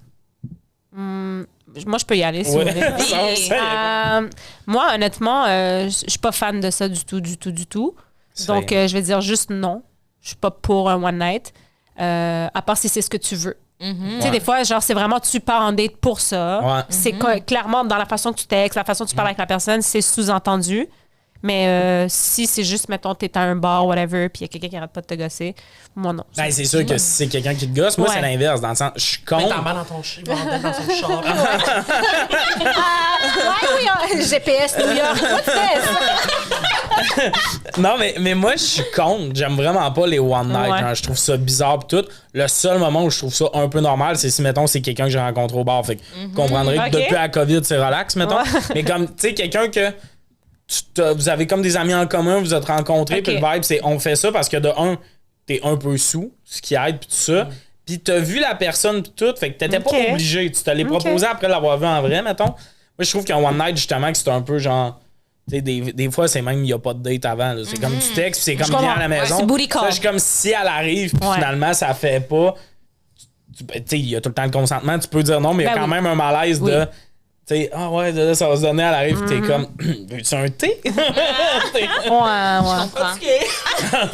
Moi, je peux y aller, si Ouais, vous voulez. ça, Moi, honnêtement, je suis pas fan de ça du tout. Donc, je vais dire juste non. Je suis pas pour un one night. À part si c'est ce que tu veux. Tu sais, Ouais. des fois, genre, c'est vraiment tu pars en date pour ça. Ouais. C'est clairement dans la façon que tu textes, la façon que tu parles avec la personne, c'est sous-entendu. Mais si c'est juste, mettons, t'es à un bar, whatever, puis il y a quelqu'un qui arrête pas de te gosser, moi, non. Ben, c'est sûr que si c'est quelqu'un qui te gosse, moi, Ouais. c'est l'inverse. Dans le sens, je suis Mets contre. ta main dans ton chien, dans son char. Oui, GPS New York, what the Non, mais moi, je suis contre. J'aime vraiment pas les one night. Ouais. Genre, je trouve ça bizarre pis tout. Le seul moment où je trouve ça un peu normal, c'est si, mettons, c'est quelqu'un que j'ai rencontré au bar. Fait que vous comprendrez que Ok. depuis la COVID, c'est relax, mettons. Ouais. Mais comme, tu sais, quelqu'un que vous avez comme des amis en commun, vous êtes rencontrés, Ok. puis le vibe, c'est on fait ça parce que de un, t'es un peu sous, ce qui aide, pis tout ça. Puis t'as vu la personne pis tout, fait que t'étais pas Ok. obligé. Tu te l'es proposé après l'avoir vu en vrai, mettons. Moi, je trouve qu'un one night, justement, que c'est un peu genre. Tu sais, des fois, c'est même, il n'y a pas de date avant. là. C'est comme du texte, puis c'est comme comprends. bien à la Ouais, maison. c'est booty call. Ça, je suis comme si elle arrive, puis Ouais. finalement, ça fait pas. Tu sais, il y a tout le temps le consentement. Tu peux dire non, mais il y a Ben quand oui. même un malaise Oui. de. Tu sais, ah ouais, là, ça va se donner, elle arrive, puis t'es comme. Veux-tu un thé? Ouais, ouais. Comprends.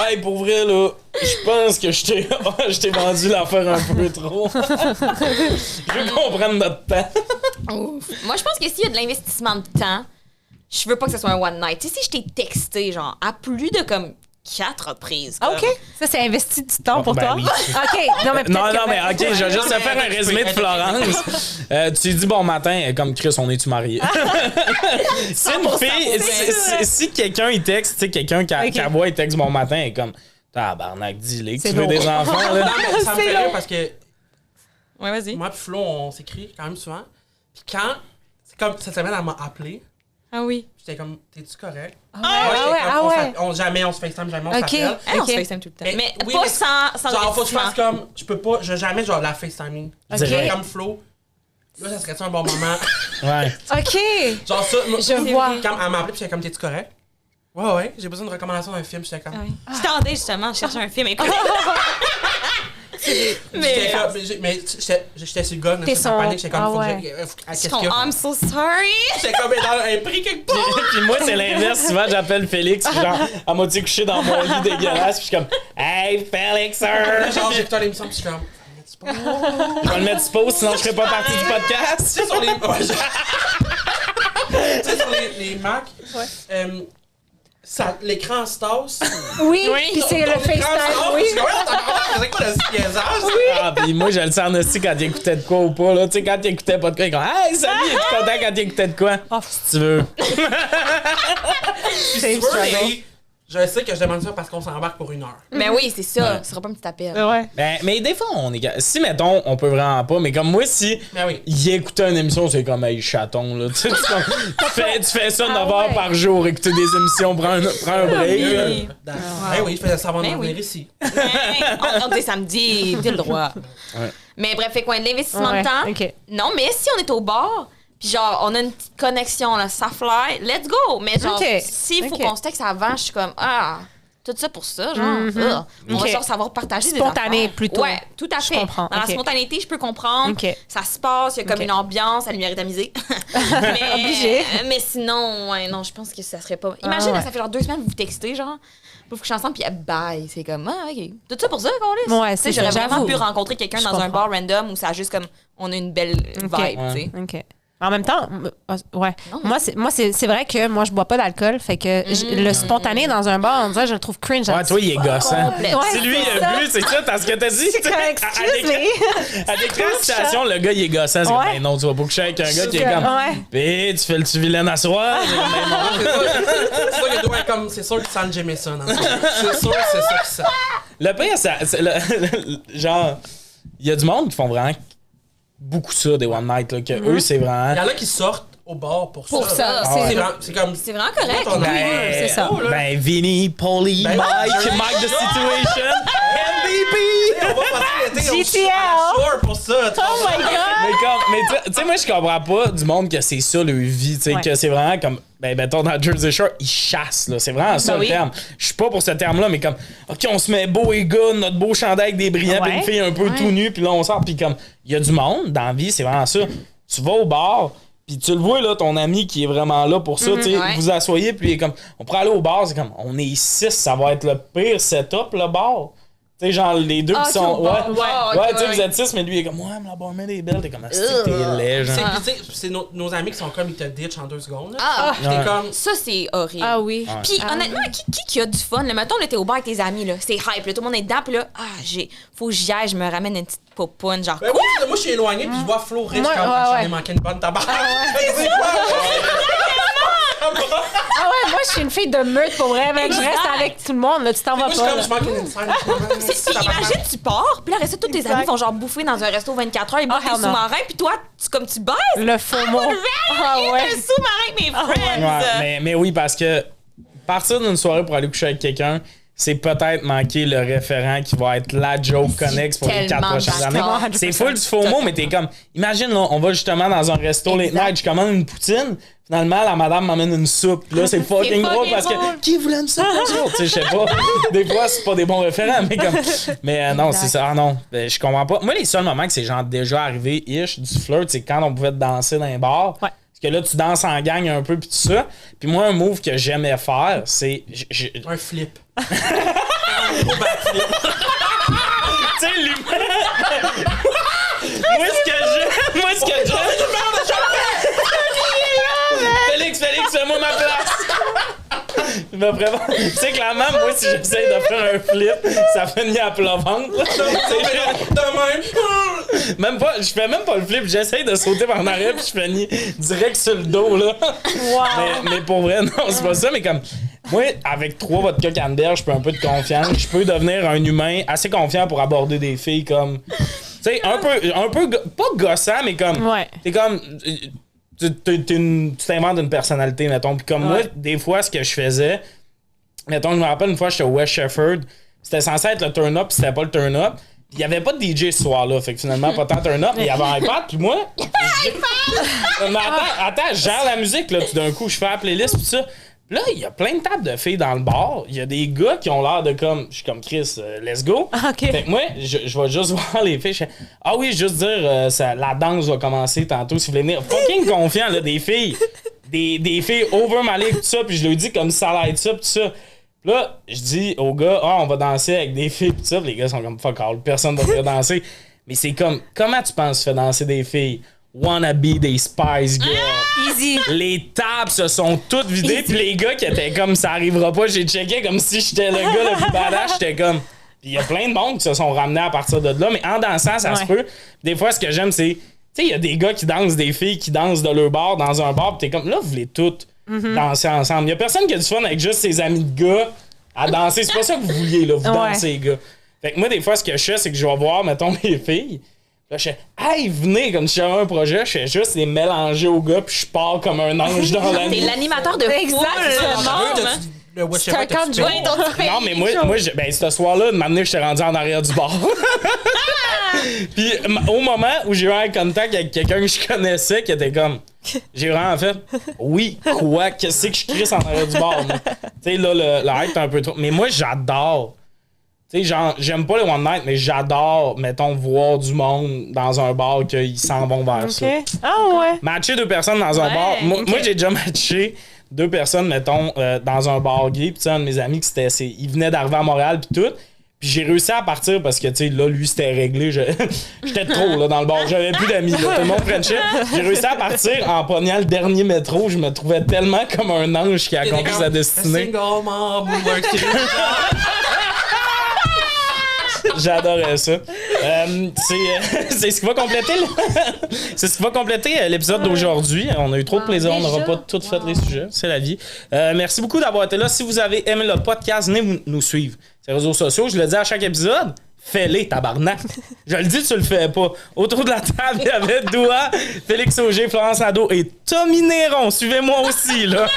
Hey, pour vrai, là, je pense que je t'ai vendu l'affaire un peu trop. Je veux qu'on prenne notre temps. Ouf. Moi, je pense que s'il y a de l'investissement de temps, je veux pas que ce soit un one night. Tu sais, si je t'ai texté, genre, à plus de comme 4 reprises. Ah, comme- OK. Ça, c'est investi du temps pour Ben toi. oui. OK. Non, mais peut-être Non, que- non, mais OK, je vais juste te faire un résumé de Florence. Tu lui dis bon matin, comme Chris, on est-tu mariés? C'est une fille, si quelqu'un il texte, tu sais, quelqu'un qui voit, il texte bon matin, et comme, tabarnak, dis-le que C'est tu veux lourd. des enfants, là. Non, mais ça me C'est fait rire long. parce que Ouais, vas-y. moi et Flo, on s'écrit quand même souvent. Puis quand, c'est comme cette semaine, elle m'a appelé. Ah oui. J'étais comme, t'es-tu correct? Ah Moi, j'étais ouais, comme, ah on ouais. jamais on se FaceTime, jamais on OK. s'appelle. Ah, on OK. se FaceTime tout le temps. Mais Mais oui, pas mais sans Genre, faut que je investissement. fasse comme, je peux pas, je jamais genre la FaceTime. Direct. Comme Flo. Là, ça serait-tu un bon moment? Ouais. OK. Genre ça, moi, Je vois. Quand elle m'a appelé, puis j'étais comme, t'es-tu correct? Ouais, j'ai besoin de recommandations d'un film, j'étais comme. Je tendais justement, je cherchais un film écoute. Mais j'étais sur le gun, T'es j'étais en son- panique, j'étais comme, Ah faut que ouais. qu'est-ce qu'il y a? I'm so sorry. J'étais comme dans un prix quelque part. Puis moi, c'est l'inverse. Souvent, j'appelle Félix, puis genre, à moitié couché dans mon lit dégueulasse, puis je suis comme, hey, Félix, sir! Là, genre, j'écoutais l'émission, puis je suis comme. Je vais le mettre sur pause, sinon je serai pas partie du podcast. Tu sais, sur les. Ouais, tu sais, sur les Mac, l'écran se tasse. Oui, Oui. puis c'est le Ton écran se FaceTime, tasse, oui. je suis comme, c'est quoi le niaisage? Ah, puis moi, je le sens aussi quand il écoutait de quoi ou pas, là. Tu sais, quand il écoutait pas de quoi, il est comme, hey, salut, es-tu content quand il écoutait de quoi? Si tu veux. Si tu veux, mais je sais que je demande ça parce qu'on s'embarque pour 1 heure. Mais oui, c'est ça. Ce sera pas un petit appel. Ouais. Ben, mais des fois, si, mettons, on peut vraiment pas, mais comme moi, si Ben oui. il écoutait une émission, c'est comme, hey, chaton, là. Tu sais, tu fais ça 9 heures ouais. par jour, écouter des émissions, prends un break, là. Ben oui, je faisais ça avant de Ben oui. venir ici. On dit samedi, t'as le droit. Ouais. Mais bref, fait quoi, de l'investissement Ouais, de temps? OK. Non, mais si on est au bar, puis genre, on a une petite connexion, là, ça fly, let's go! Mais genre, OK. s'il faut OK. qu'on se texte avant, je suis comme, tout ça pour ça, genre, on OK. va genre savoir partager Spontané, des affaires. plutôt. Ouais, tout à Je fait. comprends, Dans la OK. spontanéité, je peux comprendre. OK. Ça se passe, il y a comme OK. une ambiance, la lumière est tamisée. mais, Obligé. mais sinon, ouais, non, je pense que ça serait pas... Imagine, ouais. là, ça fait genre 2 semaines que vous vous textez, genre, vous couchez ensemble, puis bye. C'est comme, OK. Tout ça pour ça, qu'on Ouais, c'est j'aurais ça, vraiment j'avoue. pu rencontrer quelqu'un Je dans un comprends. bar random où ça a juste comme, on a une belle vibe, tu sais. OK. En même temps, ouais. Non, mais Moi, c'est vrai que moi, je bois pas d'alcool. Fait que le spontané dans un bar, on dirait, je le trouve cringe. Ouais, toi, il est gossant. Complet. Ouais, Si lui, il c'est a ça. bu, c'est ça, t'as ce que t'as dit. C'est comme, excuse me. À décrire la situation, le gars, il est gossant. C'est comme, Ouais. ben non, tu vas pas coucher avec un gars qui est Ouais. comme, pis tu fais le vilaine à soir. J'ai comme, ben non. C'est sûr qu'il doit être comme. C'est sûr qu'il sent le Jameson. Hein. C'est sûr que c'est ça qu'il sent. Le pire, genre, il y a du monde qui font vraiment beaucoup ça, des one night, là, que eux, c'est Il y vraiment. en a qui sortent au bar pour ça. Pour ça, C'est comme. C'est vraiment correct. Ton ami, Ben, c'est ça. Ben, Vinny, Paulie, Ben, Mike the Situation, MVP! On va passer l'été au GTL. shore pour ça. Oh my God! Mais tu sais, moi, je comprends pas du monde que c'est ça, leur vie, tu sais, Ouais. que c'est vraiment comme, ben, mettons, dans Jersey Shore, ils chassent, là. C'est vraiment ça, Ben le oui. terme. Je suis pas pour ce terme-là, mais comme, OK, on se met beau et good, notre beau chandail avec des brillants, puis Ouais. une fille un peu tout nue, puis là, on sort, puis comme, il y a du monde dans la vie, c'est vraiment ça. Tu vas au bar, puis tu le vois, là, ton ami qui est vraiment là pour ça, tu sais, ouais. vous asseyez, puis il est comme, on pourrait aller au bar, c'est comme, on est 6, ça va être le pire setup, le bar. Tu sais, genre, les deux qui sont. au bar. Ouais, Ouais, tu sais, ok, vous êtes 6, mais lui, il est comme, ouais, mais la barmaid est belle. T'es comme, ah, c'est que t'es laid, genre. C'est nos amis qui sont comme ils te ditch en 2 secondes. là. Ah, Puis t'es Ouais. comme. ça, c'est horrible. Ah oui. Puis honnêtement, qui a du fun? Là, mettons, là, t'es au bar avec tes amis, là, c'est hype, là, tout le monde est dedans, puis là, faut que j'y aille, je me ramène une petite popoune, genre, Ben, quoi? moi, je suis éloigné, puis je vois Flo riche Moi, comme ouais, j'en ouais. ai manqué une bonne tabac. Ah ouais, moi, je suis une fille de meute pour vrai. Mec, je reste Exact. avec tout le monde. Là, tu t'en vas Moi, je pas. suis comme, je manque une inside. Imagine, tu pars, puis là, reste tous tes Exact. amis font genre bouffer dans un resto 24 heures, ils boivent hell des no. sous-marins, puis toi, comme tu baisses. Le faux mot. Ah ouais. Un sous-marin avec mes friends. Ouais, mais oui, parce que partir d'une soirée pour aller coucher avec quelqu'un, c'est peut-être manquer le référent qui va être la joke connexe pour les 4 tellement prochaines années. d'accord. C'est full du faux mot, mais t'es comme, imagine, là, on va justement dans un resto late night, je commande une poutine, finalement, la madame m'amène une soupe. Puis là, c'est fucking drôle parce que, qui voulait une soupe aux autres? Tu sais, je sais pas. Des fois, c'est pas des bons référents, mais comme. Mais non, c'est ça. Ah non, ben, je comprends pas. Moi, les seuls moments que c'est genre déjà arrivé, ish, du flirt, c'est quand on pouvait danser dans un bar. Ouais. Parce que là, tu danses en gang un peu, puis tout ça. Puis moi, un move que j'aimais faire, c'est. Un flip. Tu sais, l'humain. Moi, ce que j'aime. Félix, fais-moi ma place. Je me prépare. Tu sais, clairement, moi, si j'essaie de faire un flip, ça finit à plat ventre. là. Même pas, je fais même pas le flip, j'essaie de sauter par en arrière, puis je finis direct sur le dos, là. Mais pour vrai, non, c'est pas ça, mais comme. Moi, avec 3 vodka canneberge, je peux un peu de confiance. Je peux devenir un humain assez confiant pour aborder des filles comme. Tu sais, un peu pas gossant, mais comme. Ouais. T'es comme. Tu t'inventes une personnalité, mettons. Puis comme moi, des fois, ce que je faisais, mettons, je me rappelle une fois, j'étais au West Shefford. C'était censé être le turn-up, puis c'était pas le turn-up. Il y avait pas de DJ ce soir-là, fait que finalement, pas tant turn up, mais il y avait un iPad, puis moi... Mais attends, je gère la musique, là, tout d'un coup, je fais la playlist, pis ça. Là, il y a plein de tables de filles dans le bar. Il y a des gars qui ont l'air de comme... Je suis comme Chris, let's go. OK. Fait que moi, je vais juste voir les filles. Je fais, ah oui, juste dire, la danse va commencer tantôt si vous voulez venir. Fucking confiant, là, des filles. Des filles over ma ligue, tout ça. Puis je leur dis comme ça allait être ça, tout ça. Puis là, je dis aux gars, on va danser avec des filles, tout ça. Puis les gars sont comme fuck all, personne va venir danser. Mais c'est comme, comment tu penses faire danser des filles? Wanna be des Spice Girls. Easy. Les tables se sont toutes vidées, puis les gars qui étaient comme ça arrivera pas, j'ai checké comme si j'étais le gars le plus badass, j'étais comme. Puis il y a plein de monde qui se sont ramenés à partir de là, mais en dansant, ça se peut. Des fois, ce que j'aime, c'est. Tu sais, il y a des gars qui dansent, des filles qui dansent de leur bar dans un bar, pis t'es comme là, vous voulez toutes danser ensemble. Il y a personne qui a du fun avec juste ses amis de gars à danser. C'est pas ça que vous vouliez, là, vous dansez, les gars. Fait que moi, des fois, ce que je fais, c'est que je vais voir, mettons, mes filles. Là, je fais, hey, venez, comme si j'avais un projet, je fais juste les mélanger aux gars, puis je pars comme un ange dans la nuit. T'es l'animateur de foule. C'est un camp de joie. Non, mais moi ben, ce soir-là, de m'amener, j'étais rendu en arrière du bar. Puis au moment où j'ai eu un contact avec quelqu'un que je connaissais, qui était comme, j'ai vraiment fait, oui, quoi, qu'est-ce que je crisse en arrière du bar, moi? Tu sais, là, le hype est un peu trop. Mais moi, j'adore. Tu sais, genre, j'aime pas les one night, mais j'adore, mettons, voir du monde dans un bar qu'ils s'en vont vers ça. Ah ouais. Matcher 2 personnes dans un bar. Moi, j'ai déjà matché 2 personnes, mettons, dans un bar gay. Puis, un de mes amis, il venait d'arriver à Montréal, puis tout. Puis, j'ai réussi à partir parce que, tu sais, là, lui, c'était réglé. J'étais trop, là, dans le bar. J'avais plus d'amis, là. Tout le monde frenchait. J'ai réussi à partir en pognant le dernier métro. Je me trouvais tellement comme un ange qui a accompli sa destinée. Single mom, J'adorais ça. C'est ce qui va compléter c'est ce qui va compléter l'épisode d'aujourd'hui. On a eu trop de plaisir, on n'aura pas tout fait les sujets, c'est la vie. Merci beaucoup d'avoir été là. Si vous avez aimé le podcast, venez nous suivre sur les réseaux sociaux. Je le dis à chaque épisode. Fais-les, tabarnak. Je le dis, tu le fais pas. Autour de la table, il y avait Doua, Félix Auger, Florence Nadeau et Tommy Néron. Suivez-moi aussi, là.